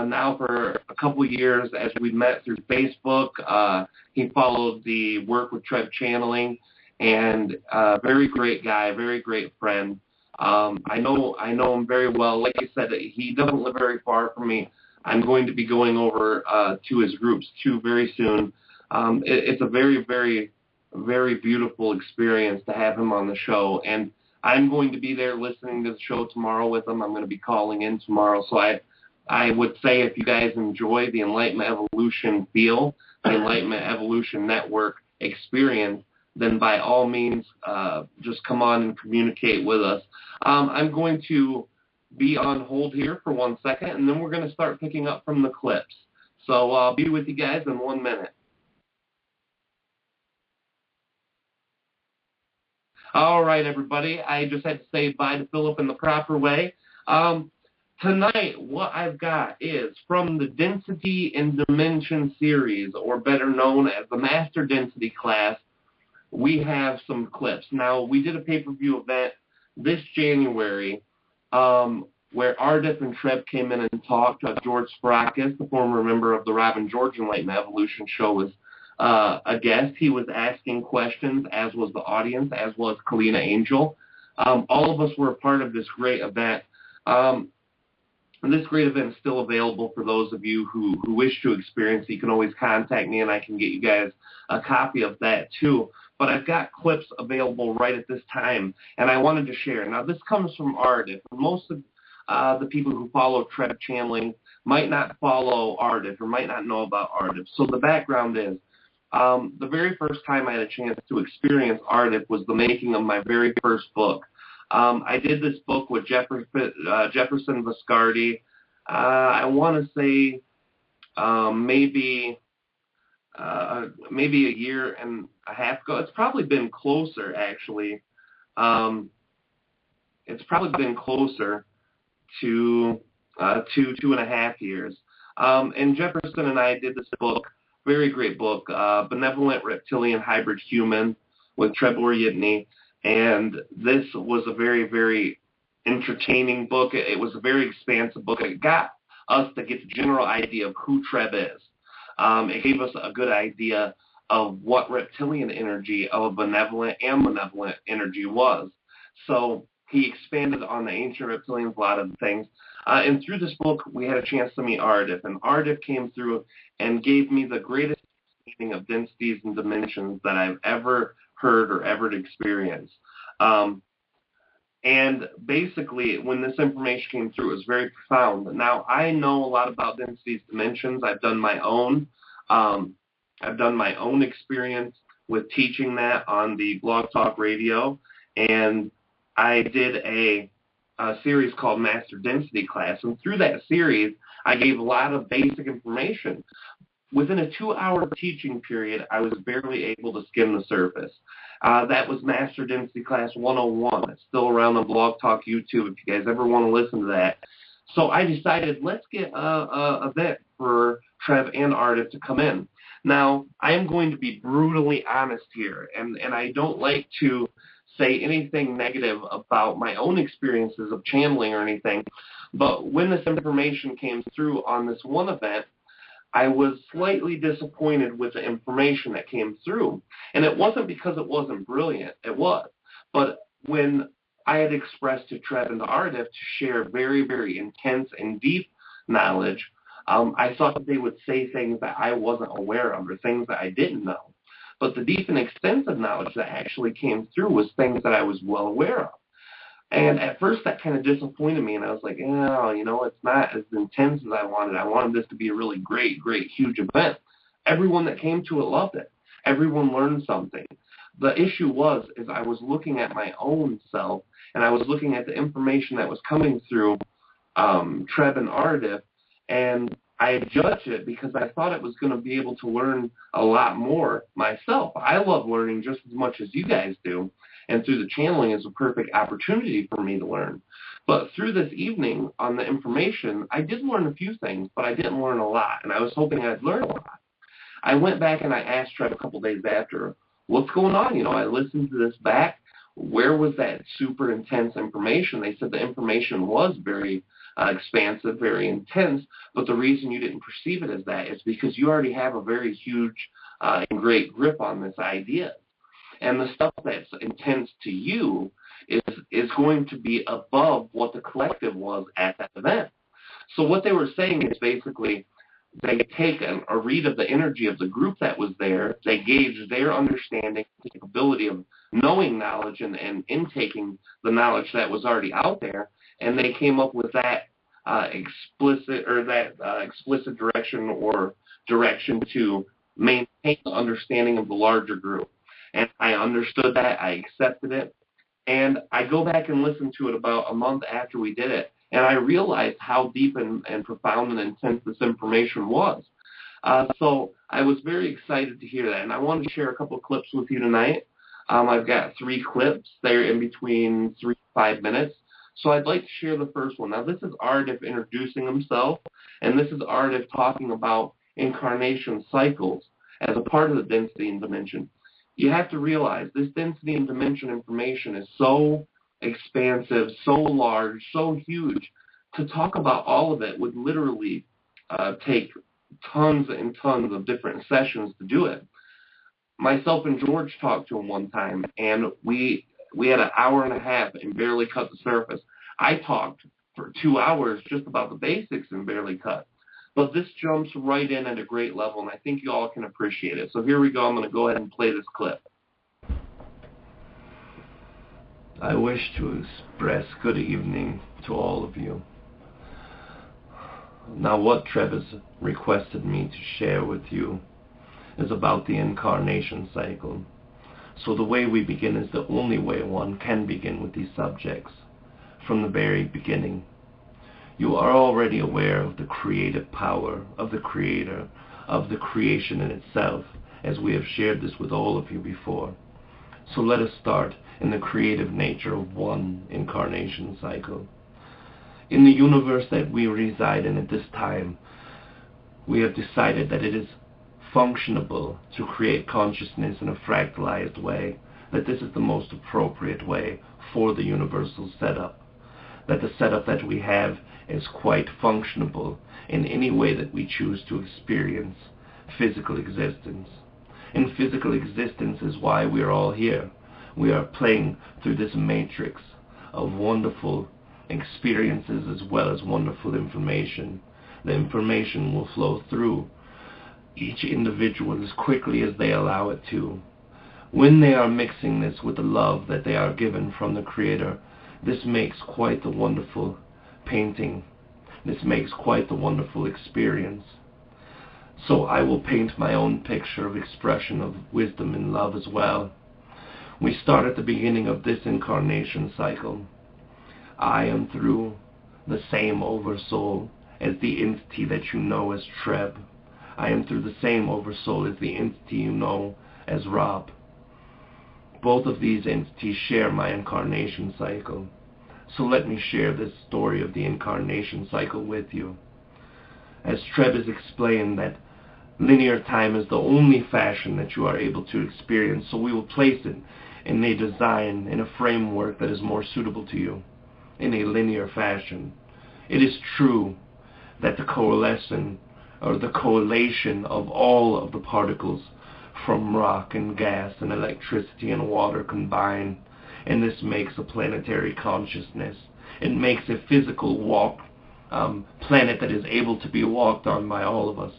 Speaker 2: now for a couple of years as we met through Facebook. He followed the work with Treb channeling, and very great guy, very great friend. I know him very well. Like I said, he doesn't live very far from me. I'm going to be going over to his groups too very soon. It's a very, very, very beautiful experience to have him on the show, and I'm going to be there listening to the show tomorrow with him. I'm going to be calling in tomorrow. So I would say if you guys enjoy the Enlightenment Evolution feel, the Enlightenment Evolution Network experience, then by all means, just come on and communicate with us. I'm going to be on hold here for 1 second, and then we're going to start picking up from the clips. So I'll be with you guys in 1 minute. All right, everybody. I just had to say bye to Philip in the proper way. Tonight, what I've got is from the Density and Dimension series, or better known as the Master Density class, we have some clips. Now, we did a pay-per-view event this January where Ardif and Treb came in and talked. George Sparakis, the former member of the Rob and George Enlightenment Evolution show, was a guest. He was asking questions, as was the audience, as well as Kalina Angel. All of us were a part of this great event. And this great event is still available for those of you who wish to experience it. You can always contact me, and I can get you guys a copy of that too. But I've got clips available right at this time, and I wanted to share. Now, this comes from Ardif. Most of the people who follow Treb channeling might not follow Ardif or might not know about Ardif. So the background is, the very first time I had a chance to experience Ardif was the making of my very first book. I did this book with Jefferson Viscardi. I want to say maybe a year and a half ago. It's probably been closer, actually. It's probably been closer to 2.5 years. And Jefferson and I did this book, very great book, Benevolent Reptilian Hybrid Human with Treb Yitney. And this was a very, very entertaining book. It was a very expansive book. It got us to get the general idea of who Treb is. It gave us a good idea of what reptilian energy of a benevolent and malevolent energy was. So he expanded on the ancient reptilians, a lot of things. And through this book, we had a chance to meet Ardif. And Ardif came through and gave me the greatest understanding of densities and dimensions that I've ever heard or ever experienced. And basically, when this information came through, it was very profound. Now, I know a lot about densities, dimensions. I've done my own experience with teaching that on the Blog Talk Radio, and I did a series called Master Density Class, and through that series, I gave a lot of basic information. Within a 2-hour teaching period, I was barely able to skim the surface. That was Master Density Class 101. It's still around on Blog Talk YouTube if you guys ever want to listen to that. So I decided, let's get a event for Treb and Ardif to come in. Now, I am going to be brutally honest here, and I don't like to say anything negative about my own experiences of channeling or anything, but when this information came through on this one event, I was slightly disappointed with the information that came through. And it wasn't because it wasn't brilliant. It was. But when I had expressed to Treb and to Ardif to share very, very intense and deep knowledge, I thought that they would say things that I wasn't aware of or things that I didn't know. But the deep and extensive knowledge that actually came through was things that I was well aware of. And at first that kind of disappointed me, and I was like, oh, it's not as intense as I wanted. I wanted this to be a really great, huge event. Everyone that came to it loved it. Everyone learned something. The issue is I was looking at my own self, and I was looking at the information that was coming through Treb and Ardif, and I judged it because I thought it was going to be able to learn a lot more myself. I love learning just as much as you guys do. And through the channeling is a perfect opportunity for me to learn. But through this evening on the information, I did learn a few things, but I didn't learn a lot, and I was hoping I'd learn a lot. I went back and I asked Treb a couple days after, what's going on? I listened to this back. Where was that super intense information? They said the information was very expansive, very intense, but the reason you didn't perceive it as that is because you already have a very huge and great grip on this idea. And the stuff that's intense to you is going to be above what the collective was at that event. So what they were saying is basically they take a read of the energy of the group that was there, they gauge their understanding, capability of knowing knowledge and intaking the knowledge that was already out there, and they came up with that explicit direction or direction to maintain the understanding of the larger group. And I understood that, I accepted it, and I go back and listen to it about a month after we did it, and I realized how deep and profound and intense this information was. So I was very excited to hear that, and I wanted to share a couple of clips with you tonight. I've got 3 clips. They're in between 3 to 5 minutes. So I'd like to share the first one. Now, this is Ardif introducing himself, and this is Ardif talking about incarnation cycles as a part of the density and dimension. you have to realize this density and dimension information is so expansive, so large, so huge. To talk about all of it would literally take tons and tons of different sessions to do it. Myself and George talked to him one time, and we had an hour and a half and barely cut the surface. I talked for 2 hours just about the basics and barely cut. But this jumps right in at a great level, and I think you all can appreciate it. So here we go. I'm going to go ahead and play this clip.
Speaker 5: I wish to express good evening to all of you. Now, what Treb has requested me to share with you is about the incarnation cycle. So the way we begin is the only way one can begin with these subjects, from the very beginning. You are already aware of the creative power of the Creator, of the creation in itself, as we have shared this with all of you before. So let us start in the creative nature of one incarnation cycle. In the universe that we reside in at this time, we have decided that it is functionable to create consciousness in a fractalized way, that this is the most appropriate way for the universal setup, that the setup that we have is quite functionable in any way that we choose to experience physical existence. And physical existence is why we are all here. We are playing through this matrix of wonderful experiences as well as wonderful information. The information will flow through each individual as quickly as they allow it to. When they are mixing this with the love that they are given from the Creator, this makes quite the wonderful painting. This makes quite the wonderful experience. So I will paint my own picture of expression of wisdom and love as well. We start at the beginning of this incarnation cycle. I am through the same oversoul as the entity that you know as Treb. I am through the same oversoul as the entity you know as Rob. Both of these entities share my incarnation cycle. So let me share this story of the incarnation cycle with you. As Treb has explained that linear time is the only fashion that you are able to experience, so we will place it in a design, in a framework that is more suitable to you, in a linear fashion. It is true that the coalescence or the collation of all of the particles from rock and gas and electricity and water combine, and this makes a planetary consciousness. It makes a physical planet that is able to be walked on by all of us.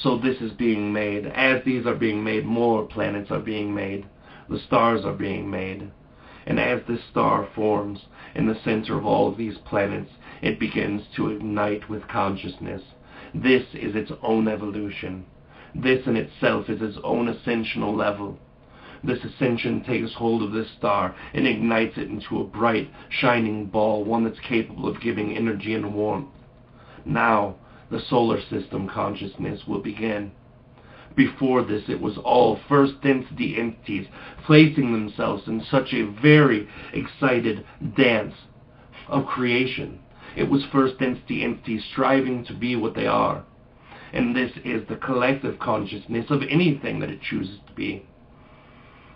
Speaker 5: So this is being made. As these are being made, more planets are being made. The stars are being made. And as this star forms in the center of all of these planets, it begins to ignite with consciousness. This is its own evolution. This in itself is its own ascensional level. This ascension takes hold of this star and ignites it into a bright, shining ball, one that's capable of giving energy and warmth. Now, the solar system consciousness will begin. Before this, it was all first density entities placing themselves in such a very excited dance of creation. It was first density entities striving to be what they are. And this is the collective consciousness of anything that it chooses to be.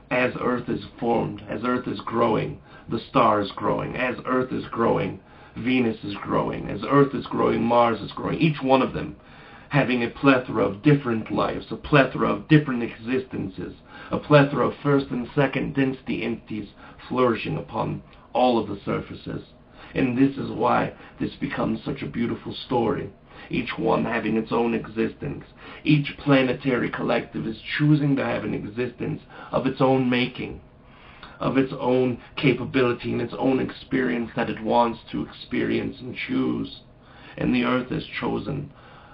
Speaker 5: As Earth is formed, as Earth is growing, the star is growing. As Earth is growing, Venus is growing. As Earth is growing, Mars is growing. Each one of them having a plethora of different lives, a plethora of different existences, a plethora of first and second density entities flourishing upon all of the surfaces. And this is why this becomes such a beautiful story. Each one having its own existence. Each planetary collective is choosing to have an existence of its own making, of its own capability and its own experience that it wants to experience and choose. And the Earth has chosen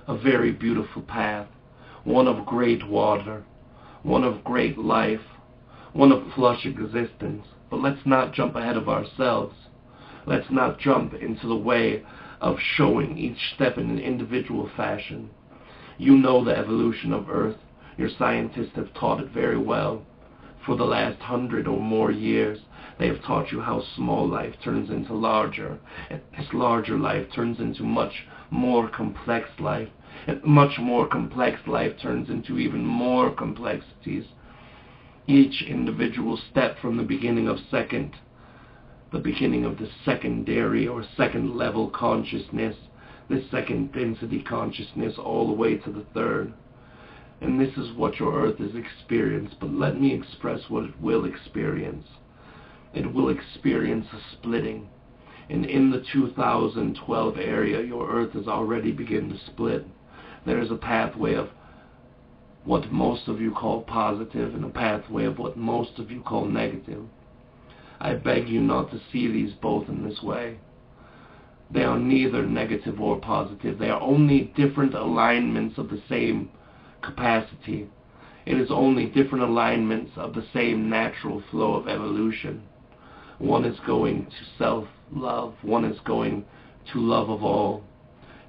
Speaker 5: a very beautiful path, one of great water, one of great life, one of flush existence. But let's not jump ahead of ourselves. Let's not jump into the way of showing each step in an individual fashion. You know the evolution of Earth. Your scientists have taught it very well. For the last 100 or more years, they have taught you how small life turns into larger, and this larger life turns into much more complex life, and much more complex life turns into even more complexities. Each individual step from the beginning of the secondary or second level consciousness, this second density consciousness, all the way to the third. And this is what your earth has experienced, but let me express what it will experience. It will experience a splitting. And in the 2012 area, your earth has already begun to split. There is a pathway of what most of you call positive and a pathway of what most of you call negative. I beg you not to see these both in this way. They are neither negative or positive. They are only different alignments of the same capacity. It is only different alignments of the same natural flow of evolution. One is going to self-love. One is going to love of all.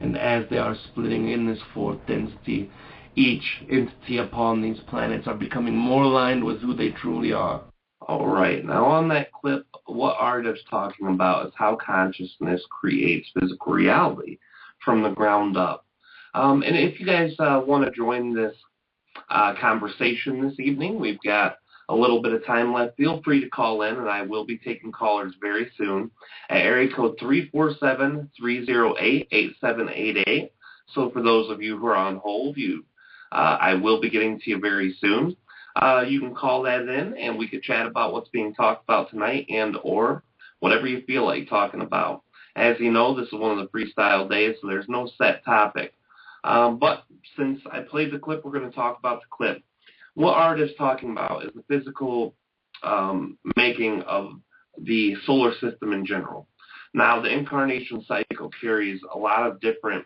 Speaker 5: And as they are splitting in this fourth density, each entity upon these planets are becoming more aligned with who they truly are.
Speaker 2: All right. Now on that clip, what Art is talking about is how consciousness creates physical reality from the ground up. And if you guys want to join this conversation this evening, we've got a little bit of time left. Feel free to call in, and I will be taking callers very soon at area code 347-308-8788. So for those of you who are on hold, I will be getting to you very soon. You can call that in, and we could chat about what's being talked about tonight and or whatever you feel like talking about. As you know, this is one of the freestyle days, so there's no set topic. But since I played the clip, we're going to talk about the clip. What Art is talking about is the physical making of the solar system in general. Now, the incarnation cycle carries a lot of different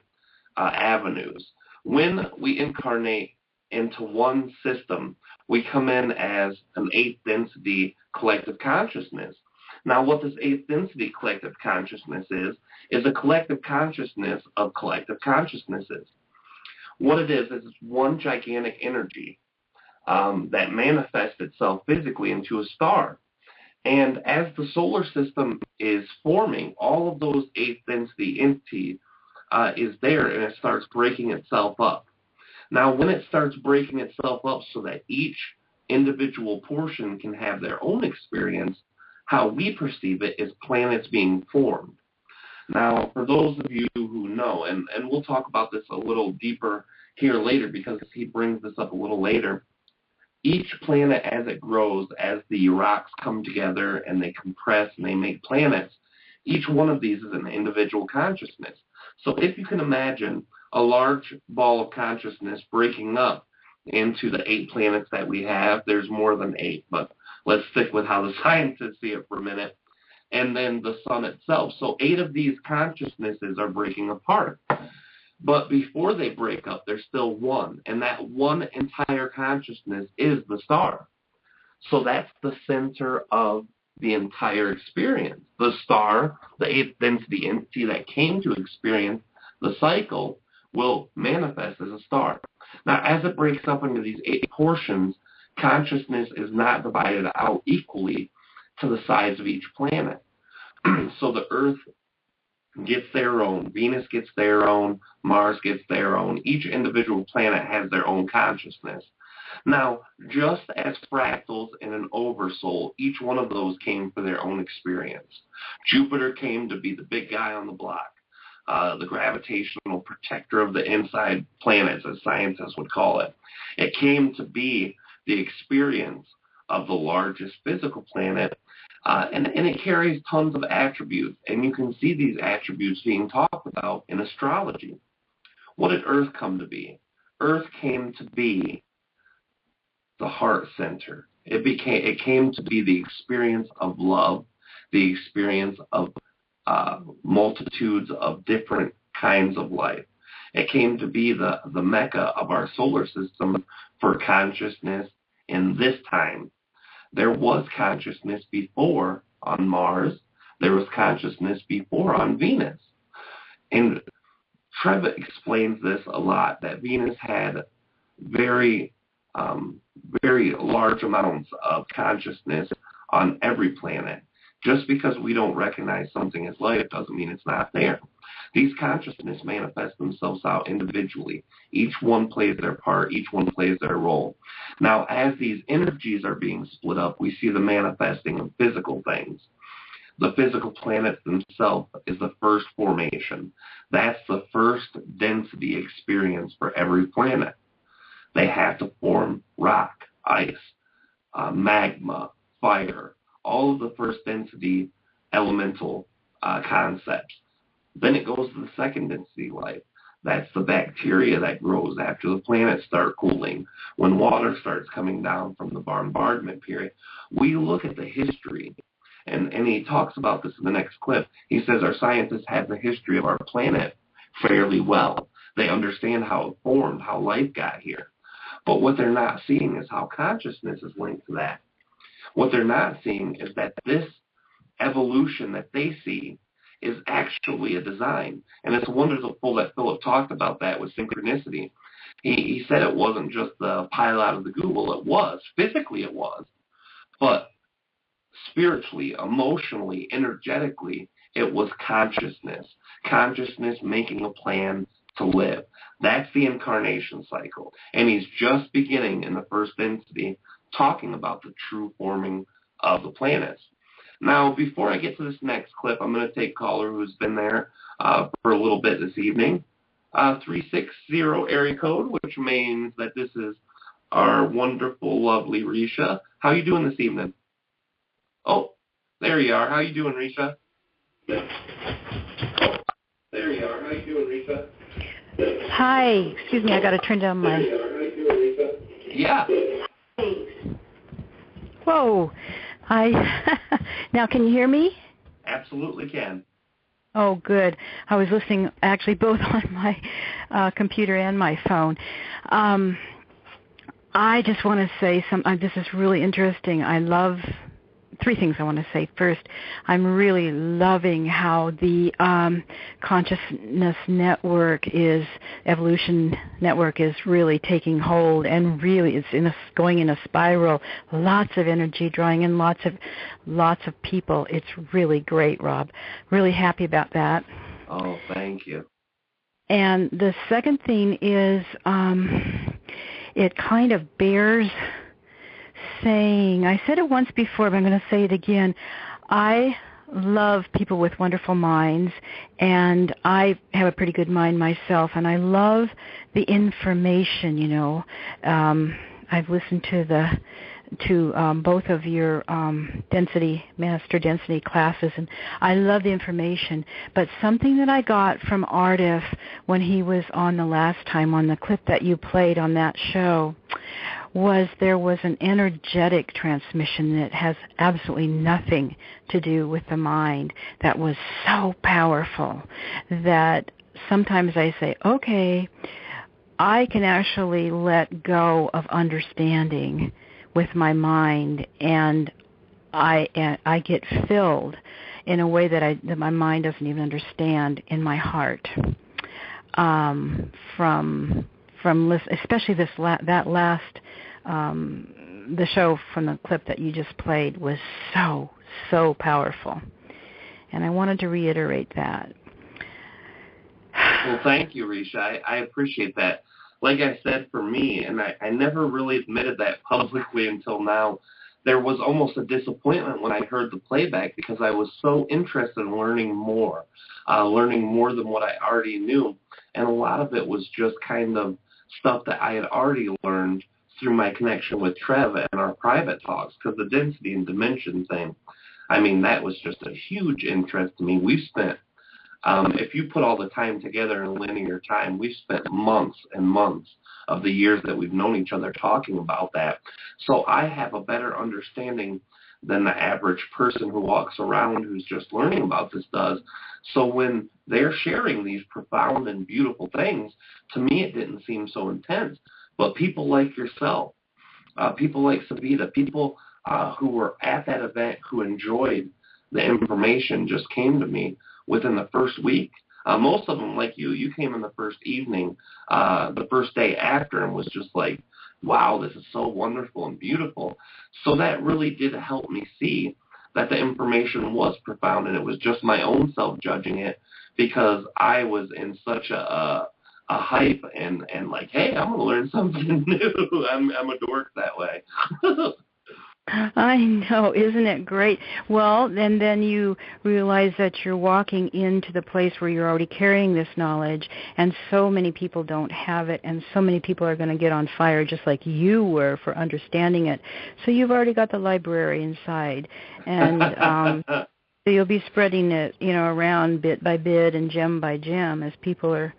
Speaker 2: avenues. When we incarnate into one system, we come in as an eighth density collective consciousness. Now, what this eighth density collective consciousness is a collective consciousness of collective consciousnesses. What it is it's one gigantic energy that manifests itself physically into a star. And as the solar system is forming, all of those eighth density entities is there, and it starts breaking itself up. Now, when it starts breaking itself up so that each individual portion can have their own experience, how we perceive it is planets being formed. Now, for those of you who know, and we'll talk about this a little deeper here later because he brings this up a little later, each planet as it grows, as the rocks come together and they compress and they make planets, each one of these is an individual consciousness. So if you can imagine a large ball of consciousness breaking up into the 8 planets that we have, there's more than 8, but let's stick with how the scientists see it for a minute, and then the sun itself. So 8 of these consciousnesses are breaking apart. But before they break up, there's still one, and that one entire consciousness is the star. So that's the center of the entire experience. The star, the 8th density entity that came to experience the cycle, will manifest as a star. Now, as it breaks up into these 8 portions, consciousness is not divided out equally to the size of each planet. So the Earth gets their own, Venus gets their own, Mars gets their own. Each individual planet has their own consciousness. Now, just as fractals in an oversoul, each one of those came for their own experience. Jupiter came to be the big guy on the block, the gravitational protector of the inside planets, as scientists would call it. It came to be the experience of the largest physical planet, and it carries tons of attributes, and you can see these attributes being talked about in astrology. What did Earth come to be? Earth came to be the heart center. It came to be the experience of love, the experience of multitudes of different kinds of life. It came to be the mecca of our solar system for consciousness in this time. There was consciousness before on Mars. There was consciousness before on Venus. And Treb explains this a lot, that Venus had very large amounts of consciousness on every planet. Just because we don't recognize something as life doesn't mean it's not there.
Speaker 5: These consciousness manifest themselves out individually. Each one plays their part. Each one plays their role. Now, as these energies are being split up, we see the manifesting of physical things. The physical planets themselves is the first formation. That's the first density experience for every planet. They have to form rock, ice, magma, fire, all of the first density elemental concepts. Then it goes to the second density life. That's the bacteria that grows after the planets start cooling, when water starts coming down from the bombardment period. We look at the history, and he talks about this in the next clip. He says our scientists have the history of our planet fairly well. They understand how it formed, how life got here. But what they're not seeing is how consciousness is linked to that. What they're not seeing is that this evolution that they see is actually a design. And it's wonderful that Philip talked about that with synchronicity. He said it wasn't just the pile out of the Google. It was. Physically it was. But spiritually, emotionally, energetically, it was consciousness. Consciousness making a plan to live. That's the incarnation cycle. And he's just beginning in the first density talking about the true forming of the planets. Now, before I get to this next clip, I'm going to take caller who's been there for a little bit this evening. 360 area code, which means that this is our wonderful, lovely Risha. How are you doing this evening? Oh, there you are. How are you doing, Risha? Oh, there you are. How are you doing, Risha?
Speaker 6: Hi. Excuse me, I got to turn down my...
Speaker 5: Yeah.
Speaker 6: Whoa. Now, can you hear me?
Speaker 5: Absolutely can.
Speaker 6: Oh, good. I was listening actually both on my computer and my phone. I just want to say this is really interesting. I love three things I want to say. First, I'm really loving how the consciousness network evolution network is really taking hold, and really it's going in a spiral. Lots of energy, drawing in lots of people. It's really great, Rob. Really happy about that.
Speaker 5: Oh, thank you.
Speaker 6: And the second thing is it kind of bears saying, I said it once before, but I'm going to say it again. I love people with wonderful minds, and I have a pretty good mind myself, and I love the information, you know. I've listened to both of your master density classes, and I love the information. But something that I got from Ardif when he was on the last time, on the clip that you played on that show, was there was an energetic transmission that has absolutely nothing to do with the mind that was so powerful that sometimes I say, okay, I can actually let go of understanding with my mind, and I get filled in a way that my mind doesn't even understand in my heart. From especially that last the show from the clip that you just played was so powerful, and I wanted to reiterate that.
Speaker 5: Well, thank you, Risha. I appreciate that. Like I said, for me, and I never really admitted that publicly until now, there was almost a disappointment when I heard the playback because I was so interested in learning more than what I already knew. And a lot of it was just kind of stuff that I had already learned through my connection with Treb and our private talks, because the density and dimension thing, I mean, that was just a huge interest to me. We've spent, if you put all the time together in linear time, we've spent months and months of the years that we've known each other talking about that. So I have a better understanding than the average person who walks around who's just learning about this does. So when they're sharing these profound and beautiful things, to me it didn't seem so intense. But people like yourself, people like Savita, people who were at that event who enjoyed the information just came to me within the first week. Most of them, like you came in the first evening, the first day after, and was just like, wow, this is so wonderful and beautiful. So that really did help me see that the information was profound, and it was just my own self judging it because I was in such a hype and like, hey, I'm going to learn something new. I'm a dork that way.
Speaker 6: I know, isn't it great? Well, and then you realize that you're walking into the place where you're already carrying this knowledge, and so many people don't have it, and so many people are going to get on fire just like you were for understanding it. So you've already got the library inside, and so you'll be spreading it, around bit by bit and gem by gem as people are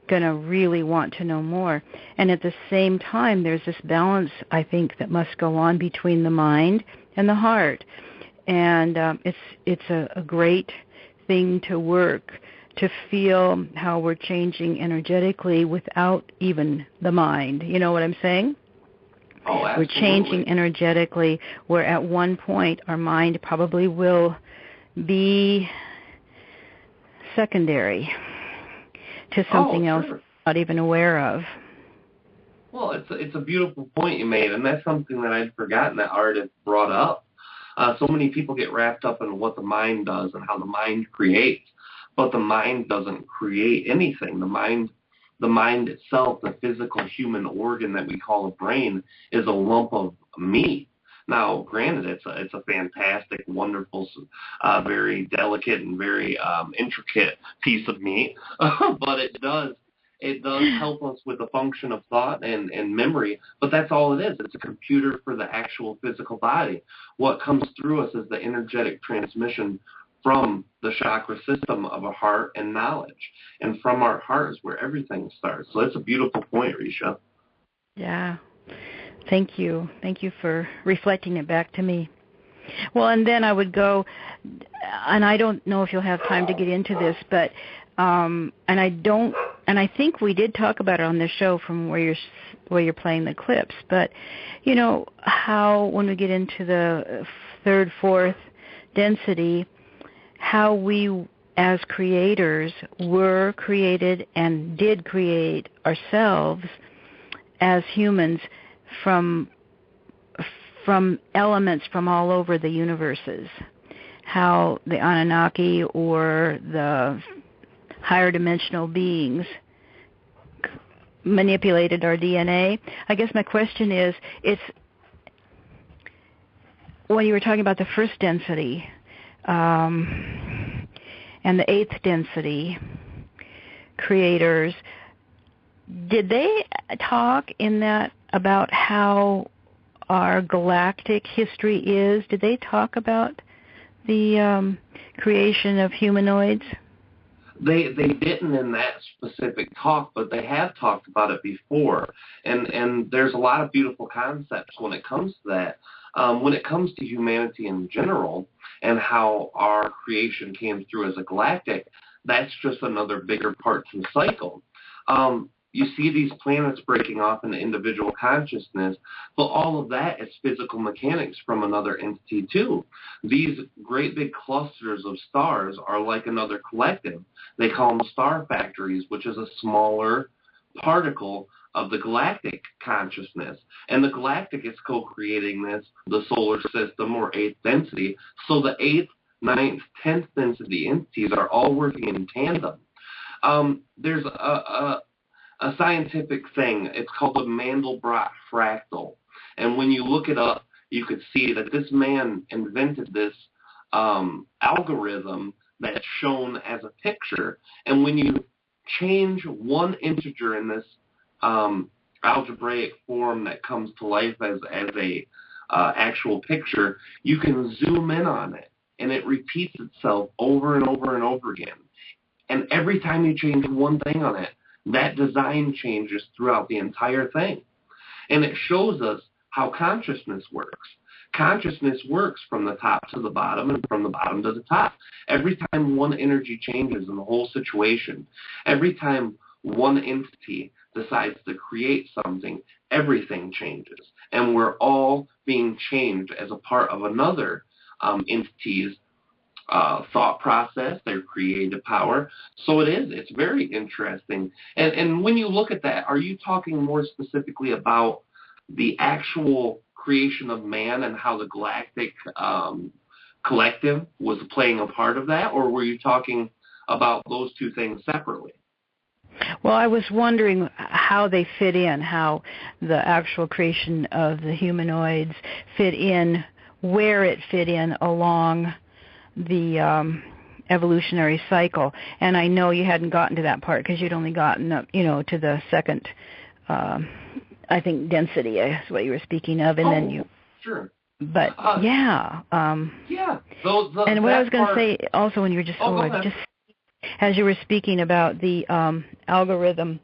Speaker 6: going to really want to know more. And at the same time, there's this balance, I think, that must go on between the mind and the heart. And it's a great thing to work, to feel how we're changing energetically without even the mind. You know what I'm saying?
Speaker 5: Oh, absolutely.
Speaker 6: We're changing energetically, where at one point our mind probably will be secondary to something else
Speaker 5: sure.
Speaker 6: not even aware of.
Speaker 5: Well, it's a beautiful point you made, and that's something that I'd forgotten that Art had brought up. So many people get wrapped up in what the mind does and how the mind creates, but the mind doesn't create anything. The mind itself, the physical human organ that we call a brain, is a lump of meat. Now, granted, it's a fantastic, wonderful, very delicate and very intricate piece of meat, but it does help us with the function of thought and memory. But that's all it is. It's a computer for the actual physical body. What comes through us is the energetic transmission from the chakra system of our heart and knowledge, and from our heart is where everything starts. So it's a beautiful point, Risha.
Speaker 6: Yeah. Thank you. Thank you for reflecting it back to me. Well, and then I would go, and I don't know if you'll have time to get into this, but and I think we did talk about it on the show from where you're playing the clips. But how when we get into the third, fourth density, how we as creators were created and did create ourselves as humans from elements from all over the universes, how the Anunnaki or the higher dimensional beings manipulated our DNA. I guess my question is, when you were talking about the first density and the eighth density creators, did they talk in that about how our galactic history is? Did they talk about the creation of humanoids?
Speaker 5: They didn't in that specific talk, but they have talked about it before. And there's a lot of beautiful concepts when it comes to that. When it comes to humanity in general and how our creation came through as a galactic, that's just another bigger part to the cycle. You see these planets breaking off into individual consciousness, but all of that is physical mechanics from another entity too. These great big clusters of stars are like another collective. They call them star factories, which is a smaller particle of the galactic consciousness. And the galactic is co-creating this, the solar system or eighth density. So the eighth, ninth, 10th density entities are all working in tandem. There's a scientific thing. It's called the Mandelbrot fractal. And when you look it up, you could see that this man invented this algorithm that's shown as a picture. And when you change one integer in this algebraic form that comes to life as a actual picture, you can zoom in on it, and it repeats itself over and over and over again. And every time you change one thing on it, that design changes throughout the entire thing. And it shows us how consciousness works. Consciousness works from the top to the bottom and from the bottom to the top. Every time one energy changes in the whole situation, every time one entity decides to create something, everything changes. And we're all being changed as a part of another entity's thought process, their creative power. So it's very interesting. And when you look at that, are you talking more specifically about the actual creation of man and how the galactic
Speaker 2: collective was playing a part of that, or were you talking about those two things separately?
Speaker 6: Well, I was wondering how they fit in, how the actual creation of the humanoids fit in, where it fit in along the evolutionary cycle. And I know you hadn't gotten to that part because you'd only gotten up, to the second, I think, density is what you were speaking of, and then you.
Speaker 2: Sure.
Speaker 6: But yeah.
Speaker 2: Yeah.
Speaker 6: And what I was going to say also when you were just as you were speaking about the algorithm,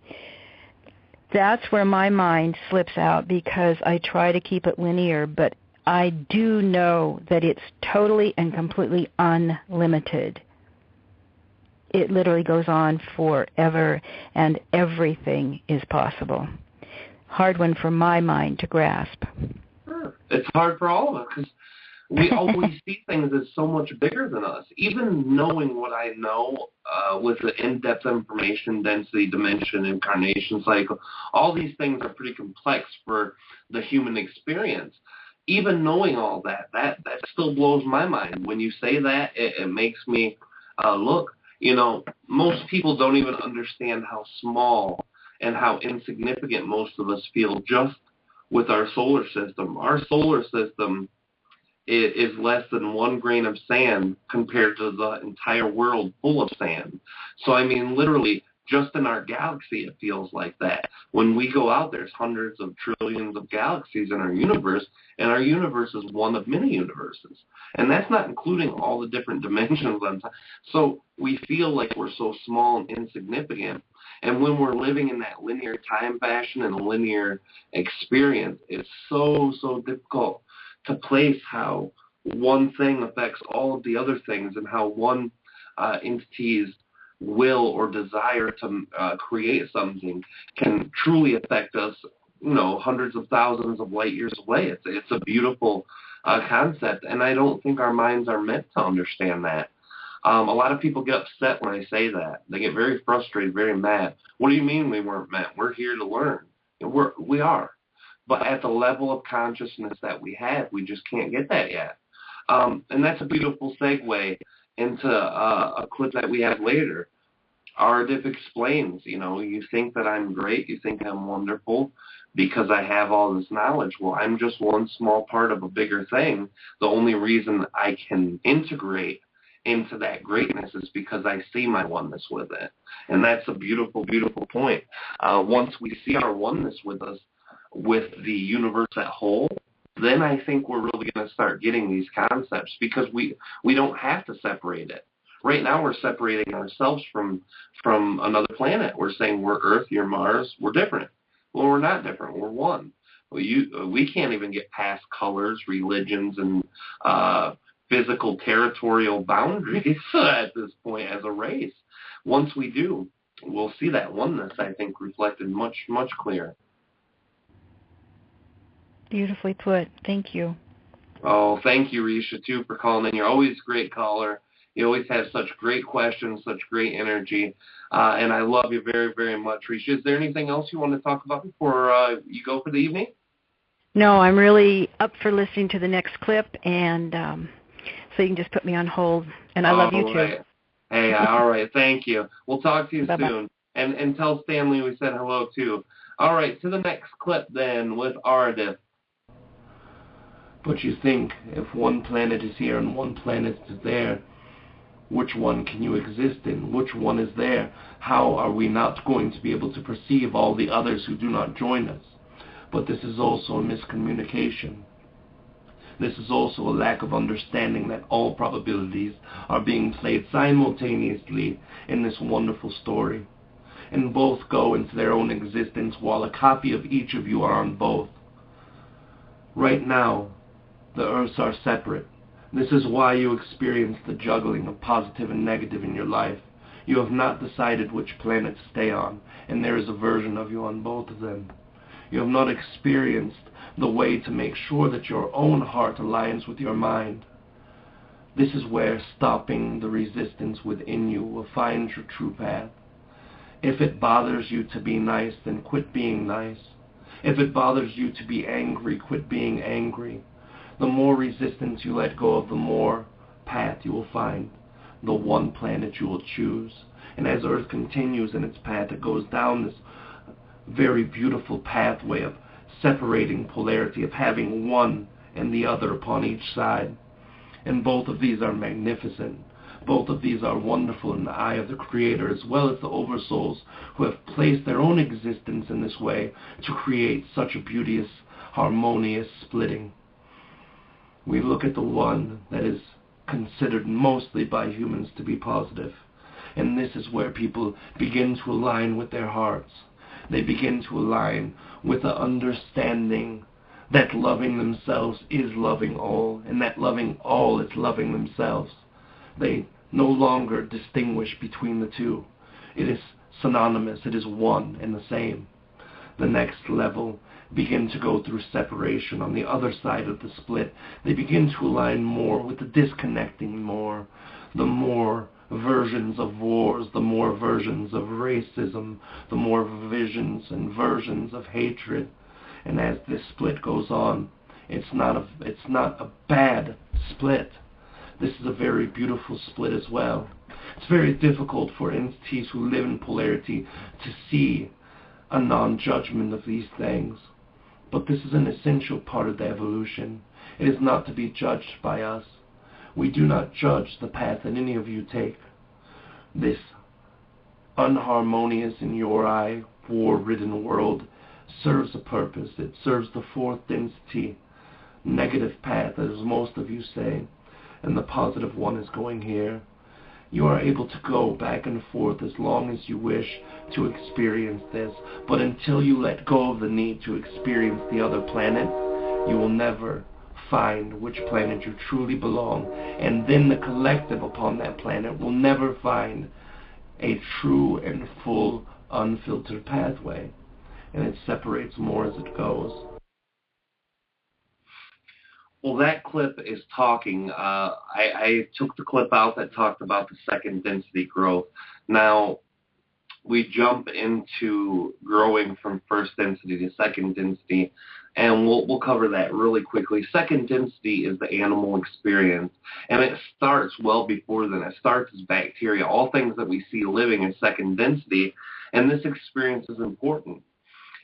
Speaker 6: that's where my mind slips out because I try to keep it linear, but I do know that it's totally and completely unlimited. It literally goes on forever, and everything is possible. Hard one for my mind to grasp.
Speaker 2: Sure. It's hard for all of us because we always see things as so much bigger than us. Even knowing what I know with the in-depth information, density, dimension, incarnation cycle, all these things are pretty complex for the human experience. Even knowing all that still blows my mind. When you say that, it makes me look. Most people don't even understand how small and how insignificant most of us feel just with our solar system. Our solar system is less than 1 grain of sand compared to the entire world full of sand. So, I mean, literally, just in our galaxy, it feels like that. When we go out, there's hundreds of trillions of galaxies in our universe, and our universe is one of many universes. And that's not including all the different dimensions on time. So we feel like we're so small and insignificant. And when we're living in that linear time fashion and linear experience, it's so difficult to place how one thing affects all of the other things and how one entity's will or desire to create something can truly affect us, hundreds of thousands of light years away. It's a beautiful concept, and I don't think our minds are meant to understand that. A lot of people get upset when I say that. They get very frustrated, very mad. What do you mean we weren't meant? We're here to learn. We are. But at the level of consciousness that we have, we just can't get that yet. And that's a beautiful segue into a clip that we have later. Ardif explains, you think that I'm great, you think I'm wonderful because I have all this knowledge. Well, I'm just one small part of a bigger thing. The only reason I can integrate into that greatness is because I see my oneness with it. And that's a beautiful, beautiful point. Once we see our oneness with us, with the universe at whole, then I think we're really going to start getting these concepts because we don't have to separate it. Right now we're separating ourselves from another planet. We're saying we're Earth, you're Mars, we're different. Well, we're not different. We're one. We can't even get past colors, religions, and physical territorial boundaries at this point as a race. Once we do, we'll see that oneness, I think, reflected much, much clearer.
Speaker 6: Beautifully put. Thank you.
Speaker 2: Oh, thank you, Risha, too, for calling in. You're always a great caller. You always have such great questions, such great energy, and I love you very, very much, Risha. Is there anything else you want to talk about before you go for the evening?
Speaker 6: No, I'm really up for listening to the next clip, and so you can just put me on hold, and I love you, too.
Speaker 2: Right. Hey, all right, thank you. We'll talk to you
Speaker 6: Bye-bye.
Speaker 2: soon, and tell Stanley we said hello, too. All right, to the next clip, then, with Ardif.
Speaker 5: But you think, if one planet is here and one planet is there, which one can you exist in? Which one is there? How are we not going to be able to perceive all the others who do not join us? But this is also a miscommunication. This is also a lack of understanding that all probabilities are being played simultaneously in this wonderful story. And both go into their own existence while a copy of each of you are on both. Right now, the Earths are separate. This is why you experience the juggling of positive and negative in your life. You have not decided which planet to stay on, and there is a version of you on both of them. You have not experienced the way to make sure that your own heart aligns with your mind. This is where stopping the resistance within you will find your true path. If it bothers you to be nice, then quit being nice. If it bothers you to be angry, quit being angry. The more resistance you let go of, the more path you will find, the one planet you will choose. And as Earth continues in its path, it goes down this very beautiful pathway of separating polarity, of having one and the other upon each side. And both of these are magnificent. Both of these are wonderful in the eye of the Creator, as well as the oversouls who have placed their own existence in this way to create such a beauteous, harmonious splitting. We look at the one that is considered mostly by humans to be positive. And this is where people begin to align with their hearts. They begin to align with the understanding that loving themselves is loving all, and that loving all is loving themselves. They no longer distinguish between the two. It is synonymous. It is one and the same. The next level begin to go through separation. On the other side of the split, they begin to align more with the disconnecting more, the more versions of wars, the more versions of racism, the more visions and versions of hatred. And as this split goes on, it's not a bad split. This is a very beautiful split as well. It's very difficult for entities who live in polarity to see a non-judgment of these things. But this is an essential part of the evolution. It is not to be judged by us. We do not judge the path that any of you take. This unharmonious, in your eye, war-ridden world serves a purpose. It serves the fourth density, negative path, as most of you say, and the positive one is going here. You are able to go back and forth as long as you wish to experience this, but until you let go of the need to experience the other planet, you will never find which planet you truly belong, and then the collective upon that planet will never find a true and full, unfiltered pathway, and it separates more as it goes.
Speaker 2: Well, that clip is talking. I took the clip out that talked about the second density growth. Now, we jump into growing from first density to second density, and we'll cover that really quickly. Second density is the animal experience, and it starts well before then. It starts as bacteria. All things that we see living in second density, and this experience is important.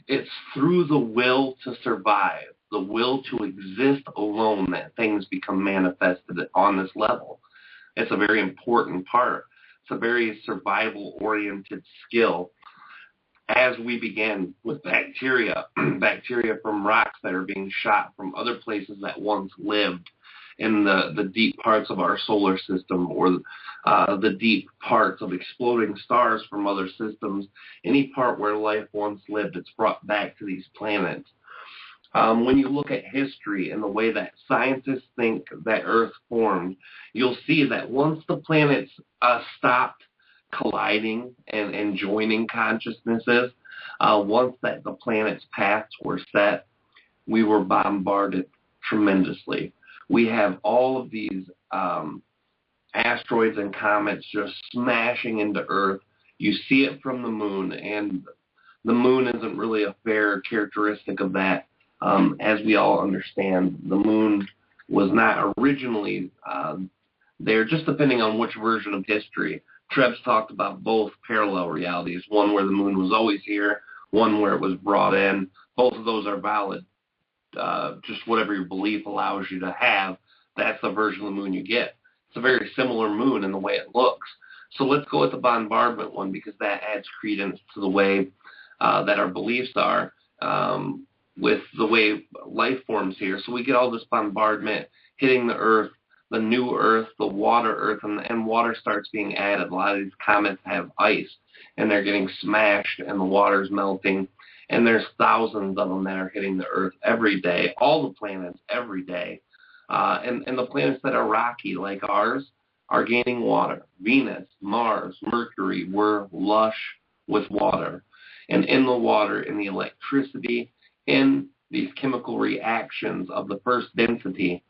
Speaker 2: It's through the will to survive, the will to exist alone, that things become manifested on this level. It's a very important part. It's a very survival-oriented skill. As we began with bacteria, bacteria from rocks that are being shot from other places that once lived in the deep parts of our solar system, or the deep parts of exploding stars from other systems, any part where life once lived, it's brought back to these planets. When you look at history and the way that scientists think that Earth formed, you'll see that once the planets stopped colliding and joining consciousnesses, once that the planets' paths were set, we were bombarded tremendously. We have all of these asteroids and comets just smashing into Earth. You see it from the moon, and the moon isn't really a fair characteristic of that. As we all understand, the moon was not originally there, just depending on which version of history. Treb's talked about both parallel realities, one where the moon was always here, one where it was brought in. Both of those are valid. Just whatever your belief allows you to have, that's the version of the moon you get. It's a very similar moon in the way it looks. So let's go with the bombardment one, because that adds credence to the way that our beliefs are with the way life forms here. So we get all this bombardment hitting the Earth, the new Earth, the water Earth, and water starts being added. A lot of these comets have ice, and they're getting smashed, and the water's melting. And there's thousands of them that are hitting the Earth every day, all the planets every day. And the planets that are rocky, like ours, are gaining water. Venus, Mars, Mercury were lush with water. And in the water, in the electricity, in these chemical reactions of the first density,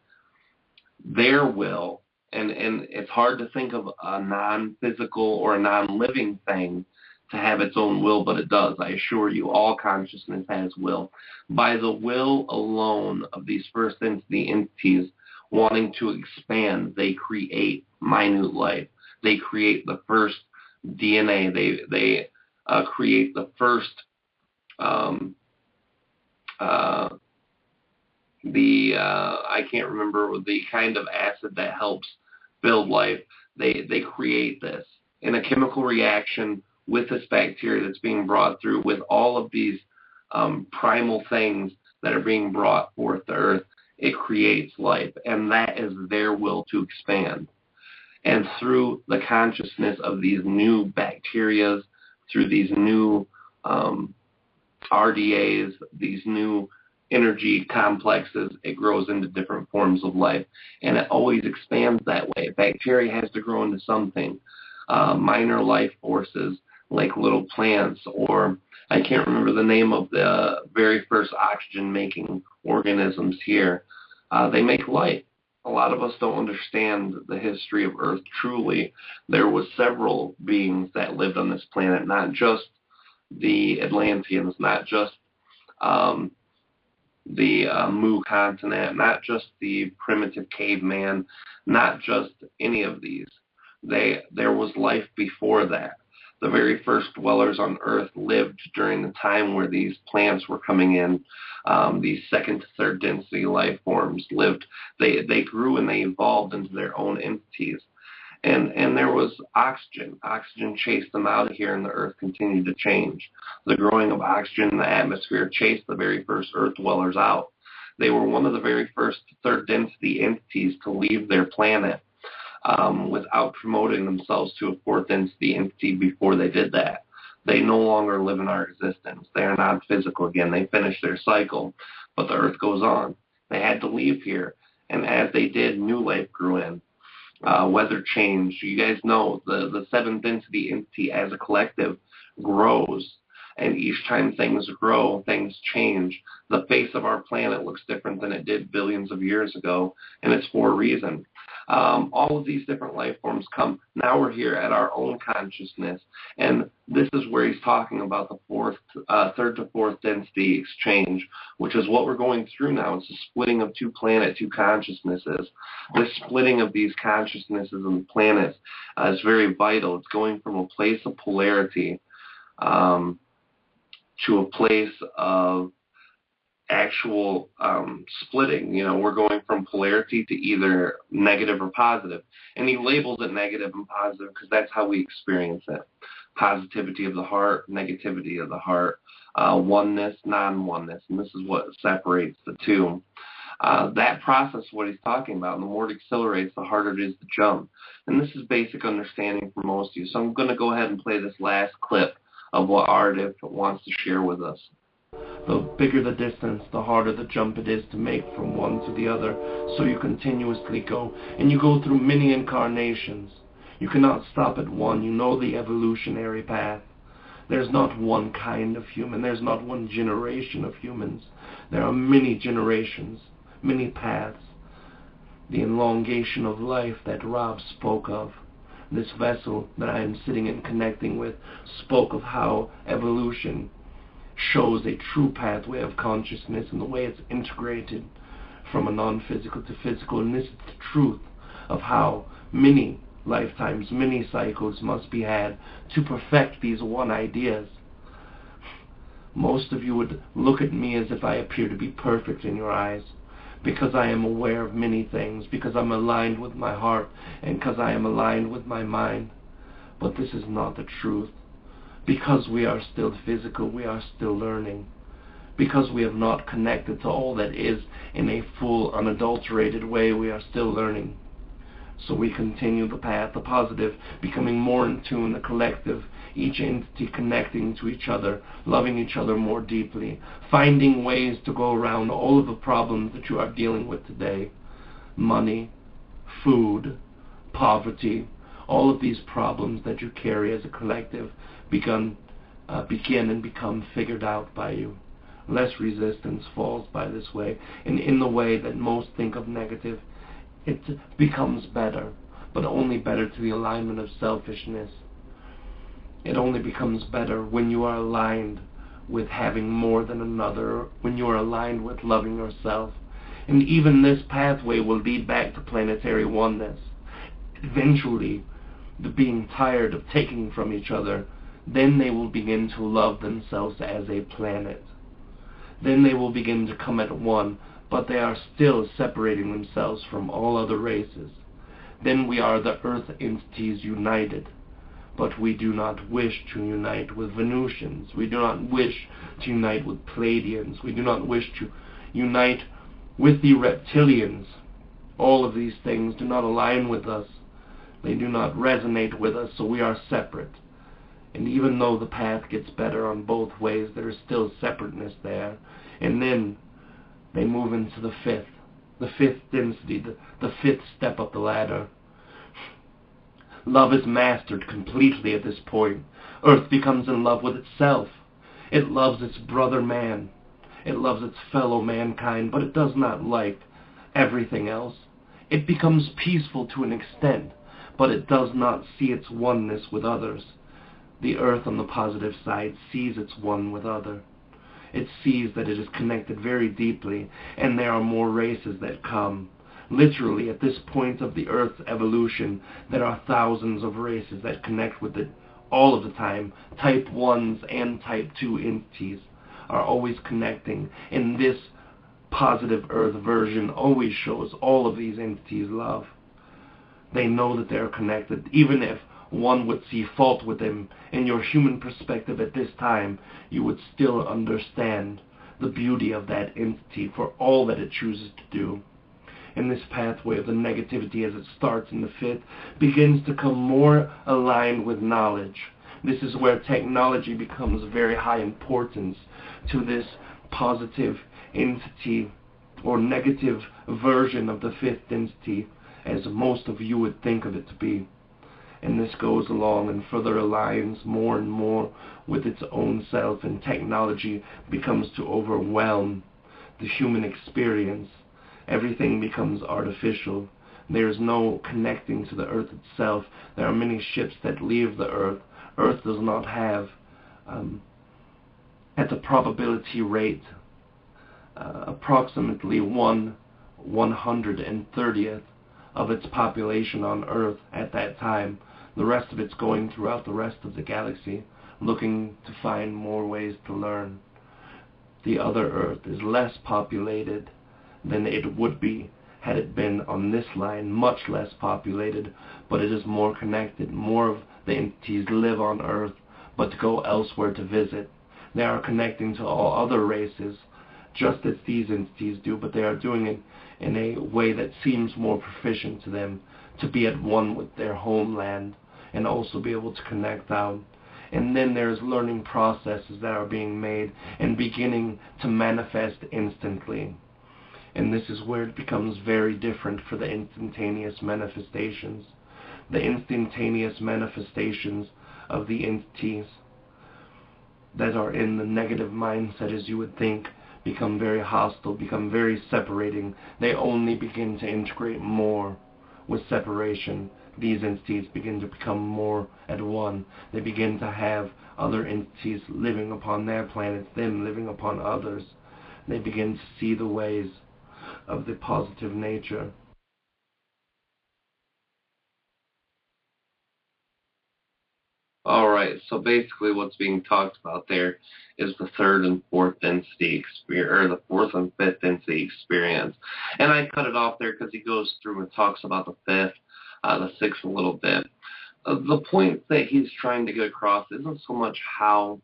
Speaker 2: their will, and it's hard to think of a non-physical or a non-living thing to have its own will, but it does. I assure you, all consciousness has will. By the will alone of these first density entities,
Speaker 5: wanting to expand, they create minute life. They create the first DNA. They create the first I can't remember the kind of acid that helps build life. They create this in a chemical reaction with this bacteria that's being brought through with all of these primal things that are being brought forth to Earth. It creates life, and that is their will to expand. And through the consciousness of these new bacteria, through these new RDAs, these new energy complexes, it grows into different forms of life. And it always expands that way. Bacteria has to grow into something. Minor life forces like little plants, or I can't remember the name of the very first oxygen-making organisms here. They make life. A lot of us don't understand the history of Earth truly. There was several beings that lived on this planet, not just the Atlanteans, not just the Mu continent, not just the primitive caveman, not just any of these. There was life before that. The very first dwellers on Earth lived during the time where these plants were coming in. These second to third density life forms lived. They grew and they evolved into their own entities. And there was oxygen. Oxygen chased them out of here, and the Earth continued to change. The growing of oxygen in the atmosphere chased the very first Earth dwellers out. They were one of the very first third density entities to leave their planet without promoting themselves to a fourth density entity before they did that. They no longer live in our existence. They are not physical again. They finished their cycle, but the Earth goes on. They had to leave here, and as they did, new life grew in. Weather change. You guys know the seventh density entity as a collective grows, and each time things grow, things change. The face of our planet looks different than it did billions of years ago, and it's for a reason. All of these different life forms come. Now we're here at our own consciousness, and this is where he's talking about the third to fourth density exchange, which is what we're going through now. It's the splitting of two consciousnesses. The splitting of these consciousnesses and planets is very vital. It's going from a place of polarity to a place of actual splitting. You know, we're going from polarity to either negative or positive. And he labels it negative and positive because that's how we experience it. Positivity of the heart, negativity of the heart, oneness, non-oneness. And this is what separates the two. That process, what he's talking about, and the more it accelerates, the harder it is to jump. And this is basic understanding for most of you. So I'm going to go ahead and play this last clip of what Ardif wants to share with us. The bigger the distance, the harder the jump it is to make from one to the other. So you continuously go, and you go through many incarnations. You cannot stop at one. You know the evolutionary path. There's not one kind of human. There's not one generation of humans. There are many generations, many paths. The elongation of life that Rob spoke of, this vessel that I am sitting and connecting with, spoke of how evolution shows a true pathway of consciousness and the way it's integrated from a non-physical to physical. And this is the truth of how many lifetimes, many cycles must be had to perfect these one ideas. Most of you would look at me as if I appear to be perfect in your eyes, because I am aware of many things, because I'm aligned with my heart, and because I am aligned with my mind. But this is not the truth. Because we are still physical, we are still learning. Because we have not connected to all that is in a full, unadulterated way, we are still learning. So we continue the path, the positive, becoming more in tune, the collective, each entity connecting to each other, loving each other more deeply, finding ways to go around all of the problems that you are dealing with today. Money, food, poverty, all of these problems that you carry as a collective begin and become figured out by you. Less resistance falls by this way, and in the way that most think of negative, it becomes better, but only better to the alignment of selfishness. It only becomes better when you are aligned with having more than another, when you are aligned with loving yourself. And even this pathway will lead back to planetary oneness. Eventually, the being tired of taking from each other, then they will begin to love themselves as a planet. Then they will begin to come at one, but they are still separating themselves from all other races. Then we are the Earth entities united. But we do not wish to unite with Venusians. We do not wish to unite with Pleiadians. We do not wish to unite with the reptilians. All of these things do not align with us. They do not resonate with us, so we are separate. And even though the path gets better on both ways, there is still separateness there. And then they move into the fifth density, the fifth step up the ladder. Love is mastered completely at this point. Earth becomes in love with itself. It loves its brother man. It loves its fellow mankind, but it does not like everything else. It becomes peaceful to an extent, but it does not see its oneness with others. The Earth on the positive side sees its one with other. It sees that it is connected very deeply, and there are more races that come. Literally, at this point of the Earth's evolution, there are thousands of races that connect with it all of the time. Type 1s and Type 2 entities are always connecting, and this positive Earth version always shows all of these entities love. They know that they're connected, even if one would see fault with them. In your human perspective at this time, you would still understand the beauty of that entity for all that it chooses to do. And this pathway of the negativity as it starts in the fifth begins to come more aligned with knowledge. This is where technology becomes very high importance to this positive entity or negative version of the fifth entity, as most of you would think of it to be. And this goes along and further aligns more and more with its own self, and technology becomes to overwhelm the human experience. Everything becomes artificial. There is no connecting to the Earth itself. There are many ships that leave the Earth. Earth does not have, at the probability rate, approximately 1/130th of its population on Earth at that time. The rest of it's going throughout the rest of the galaxy, looking to find more ways to learn. The other Earth is less populated than it would be had it been on this line, much less populated, but it is more connected. More of the entities live on Earth, but go elsewhere to visit. They are connecting to all other races, just as these entities do, but they are doing it in a way that seems more proficient to them, to be at one with their homeland and also be able to connect out. And then there's learning processes that are being made and beginning to manifest instantly. And this is where it becomes very different for the instantaneous manifestations. The instantaneous manifestations of the entities that are in the negative mindset, as you would think, become very hostile, become very separating. They only begin to integrate more with separation. These entities begin to become more at one. They begin to have other entities living upon their planets, them living upon others. They begin to see the ways of the positive nature.
Speaker 2: All right, so basically what's being talked about there is the third and fourth density experience, or the fourth and fifth density experience. And I cut it off there because he goes through and talks about the fifth, the sixth a little bit. The point that he's trying to get across isn't so much how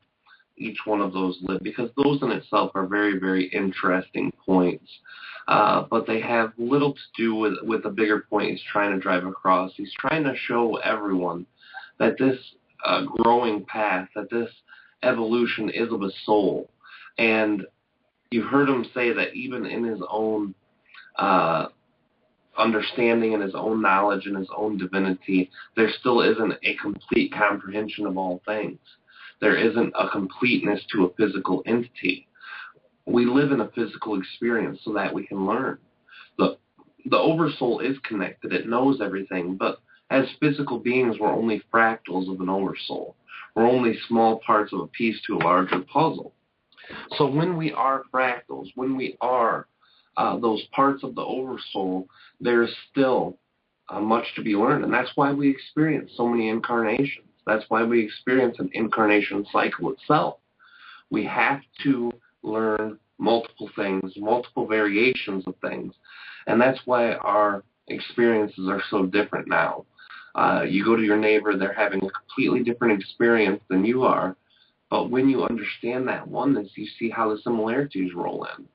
Speaker 2: each one of those live, because those in itself are very, very interesting points. But they have little to do with the bigger point he's trying to drive across. He's trying to show everyone that this growing path, that this evolution is of a soul. And you've heard him say that even in his own understanding and his own knowledge and his own divinity, there still isn't a complete comprehension of all things. There isn't a completeness to a physical entity. We live in a physical experience so that we can learn. The oversoul is connected. It knows everything, but as physical beings, we're only fractals of an oversoul. We're only small parts of a piece to a larger puzzle. So when we are fractals, when we are
Speaker 5: those parts of the oversoul, there's still much to be learned. And that's why we experience so many incarnations. That's why we experience an incarnation cycle itself. We have to learn multiple things, multiple variations of things. And that's why our experiences are so different now. You go to your neighbor, they're having a completely different experience than you are. But when you understand that oneness, you see how the similarities roll in.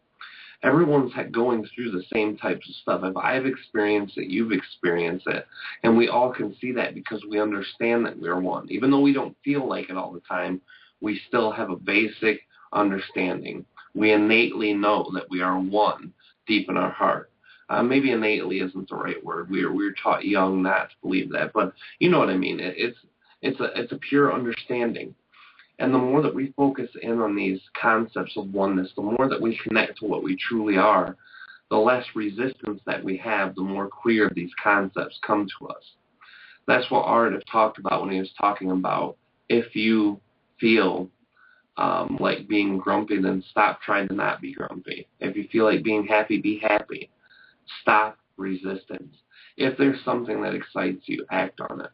Speaker 5: Everyone's going through the same types of stuff. If I've experienced it, you've experienced it. And we all can see that because we understand that we're one. Even though we don't feel like it all the time, we still have a basic understanding. We innately know that we are one deep in our heart. Maybe innately isn't the right word. We're taught young not to believe that, but you know what I mean. It's a pure understanding. And the more that we focus in on these concepts of oneness, the more that we connect to what we truly are, the less resistance that we have, the more clear these concepts come to us. That's what Art had talked about when he was talking about if you feel like being grumpy, then stop trying to not be grumpy. If you feel like being happy, be happy. Stop resistance. If there's something that excites you, act on it.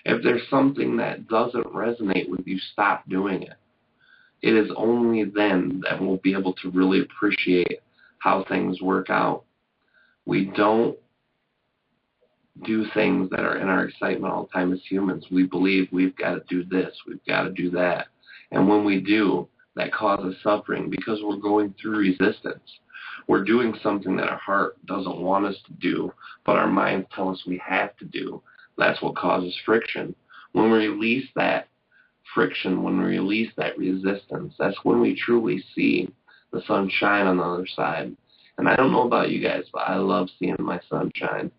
Speaker 5: If there's something that doesn't resonate with you, stop doing it. It is only then that we'll be able to really appreciate how things work out. We don't do things that are in our excitement all the time as humans. We believe we've got to do this, we've got to do that. And when we do, that causes suffering because we're going through resistance. We're doing something that our heart doesn't want us to do, but our minds tell us we have to do. That's what causes friction. When we release that friction, when we release that resistance, that's when we truly see the sun shine on the other side. And I don't know about you guys, but I love seeing my sun shine.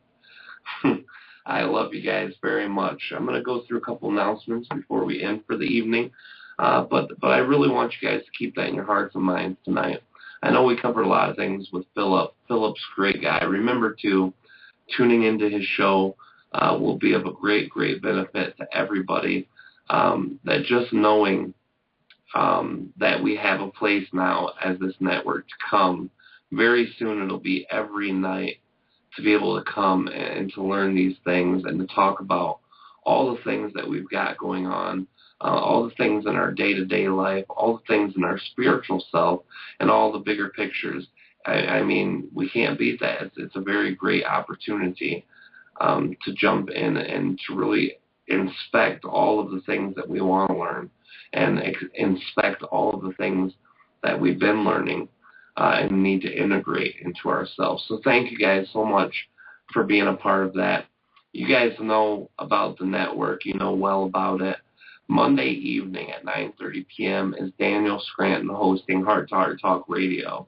Speaker 5: I love you guys very much. I'm going to go through a couple announcements before we end for the evening. But I really want you guys to keep that in your hearts and minds tonight. I know we covered a lot of things with Philip. Philip's a great guy. Remember to tuning into his show will be of a great, great benefit to everybody. That just knowing that we have a place now as this network to come. Very soon it'll be every night to be able to come and to learn these things and to talk about all the things that we've got going on, all the things in our day-to-day life, all the things in our spiritual self, and all the bigger pictures. I mean, we can't beat that. It's a very great opportunity to jump in and to really inspect all of the things that we want to learn and inspect all of the things that we've been learning and need to integrate into ourselves. So thank you guys so much for being a part of that. You guys know about the network. You know well about it. Monday evening at 9:30 p.m. is Daniel Scranton hosting Heart to Heart Talk Radio.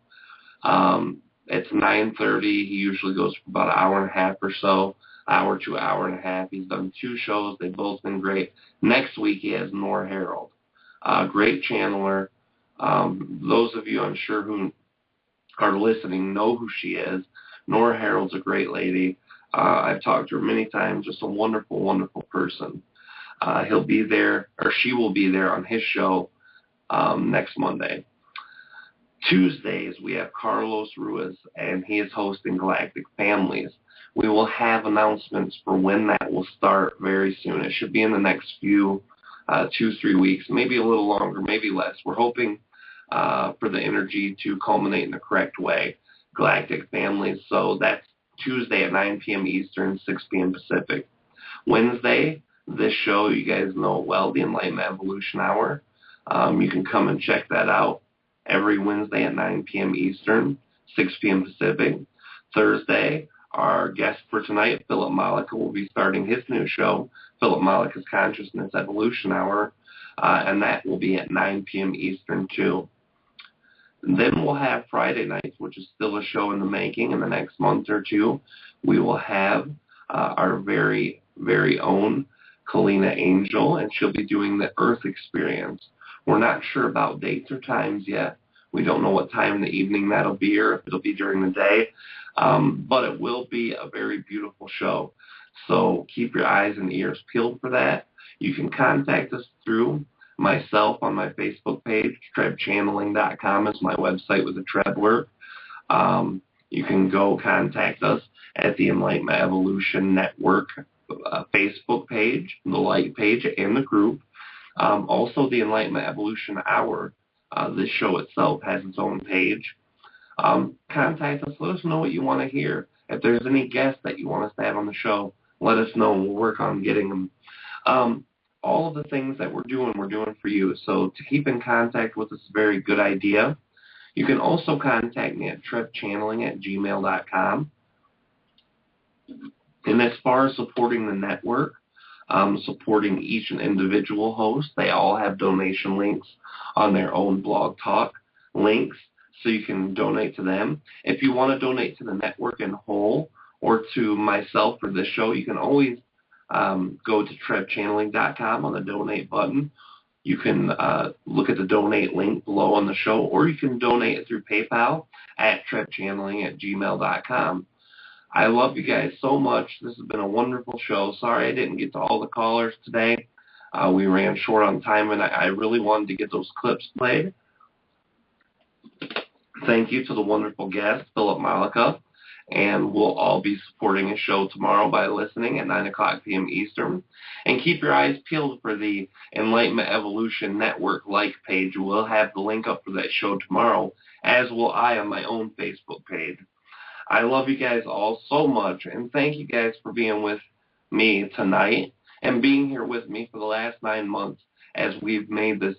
Speaker 5: It's 9:30. He usually goes for about an hour and a half or so, hour to hour and a half. He's done 2 shows. They've both been great. Next week he has Nora Harold, great channeler. Those of you I'm sure who are listening know who she is. Nora Harold's a great lady. I've talked to her many times, just a wonderful, wonderful person. He'll be there, or she will be there on his show next Monday. Tuesdays, we have Carlos Ruiz, and he is hosting Galactic Families. We will have announcements for when that will start very soon. It should be in the next few 2-3 weeks, maybe a little longer, maybe less. We're hoping for the energy to culminate in the correct way. Galactic Families, so that's Tuesday at 9 p.m. Eastern, 6 p.m. Pacific. Wednesday, this show, you guys know it well, the Enlightenment Evolution Hour. You can come and check that out every Wednesday at 9 p.m. Eastern, 6 p.m. Pacific. Thursday, our guest for tonight, Philip Malika, will be starting his new show, Philip Malika's Consciousness Evolution Hour, and that will be at 9 p.m. Eastern too. And then we'll have Friday nights, which is still a show in the making. In the next month or two, we will have our very, very own Kalina Angel, and she'll be doing the Earth Experience. We're not sure about dates or times yet. We don't know what time in the evening that'll be, or if it'll be during the day, but it will be a very beautiful show. So keep your eyes and ears peeled for that. You can contact us through myself on my Facebook page. TrebChanneling.com is my website with the Treb work. you can go contact us at the Enlightenment Evolution Network Facebook page, the like page, and the group. Also, the Enlightenment Evolution Hour, this show itself has its own page. Contact us. Let us know what you want to hear. If there's any guests that you want us to have on the show, let us know. We'll work on getting them. All of the things that we're doing for you. So to keep in contact with us is a very good idea. You can also contact me at trebchanneling@gmail.com. And as far as supporting the network, supporting each and individual host, they all have donation links on their own Blog Talk links, so you can donate to them. If you want to donate to the network in whole or to myself for this show, you can always go to trebchanneling.com on the donate button. You can look at the donate link below on the show, or you can donate it through PayPal at trebchanneling@gmail.com. I love you guys so much. This has been a wonderful show. Sorry I didn't get to all the callers today. We ran short on time, and I really wanted to get those clips played. Thank you to the wonderful guest, Philip Malika. And we'll all be supporting his show tomorrow by listening at 9 o'clock p.m. Eastern. And keep your eyes peeled for the Enlightenment Evolution Network like page. We'll have the link up for that show tomorrow, as will I on my own Facebook page. I love you guys all so much, and thank you guys for being with me tonight and being here with me for the last 9 months as we've made this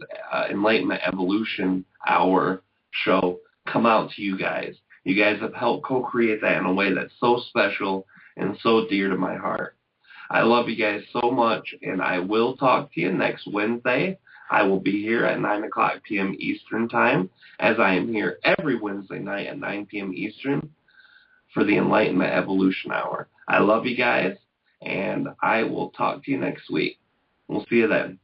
Speaker 5: Enlightenment Evolution Hour show come out to you guys. You guys have helped co-create that in a way that's so special and so dear to my heart. I love you guys so much, and I will talk to you next Wednesday. I will be here at 9 o'clock p.m. Eastern Time, as I am here every Wednesday night at 9 p.m. Eastern for the Enlightenment Evolution Hour. I love you guys, and I will talk to you next week. We'll see you then.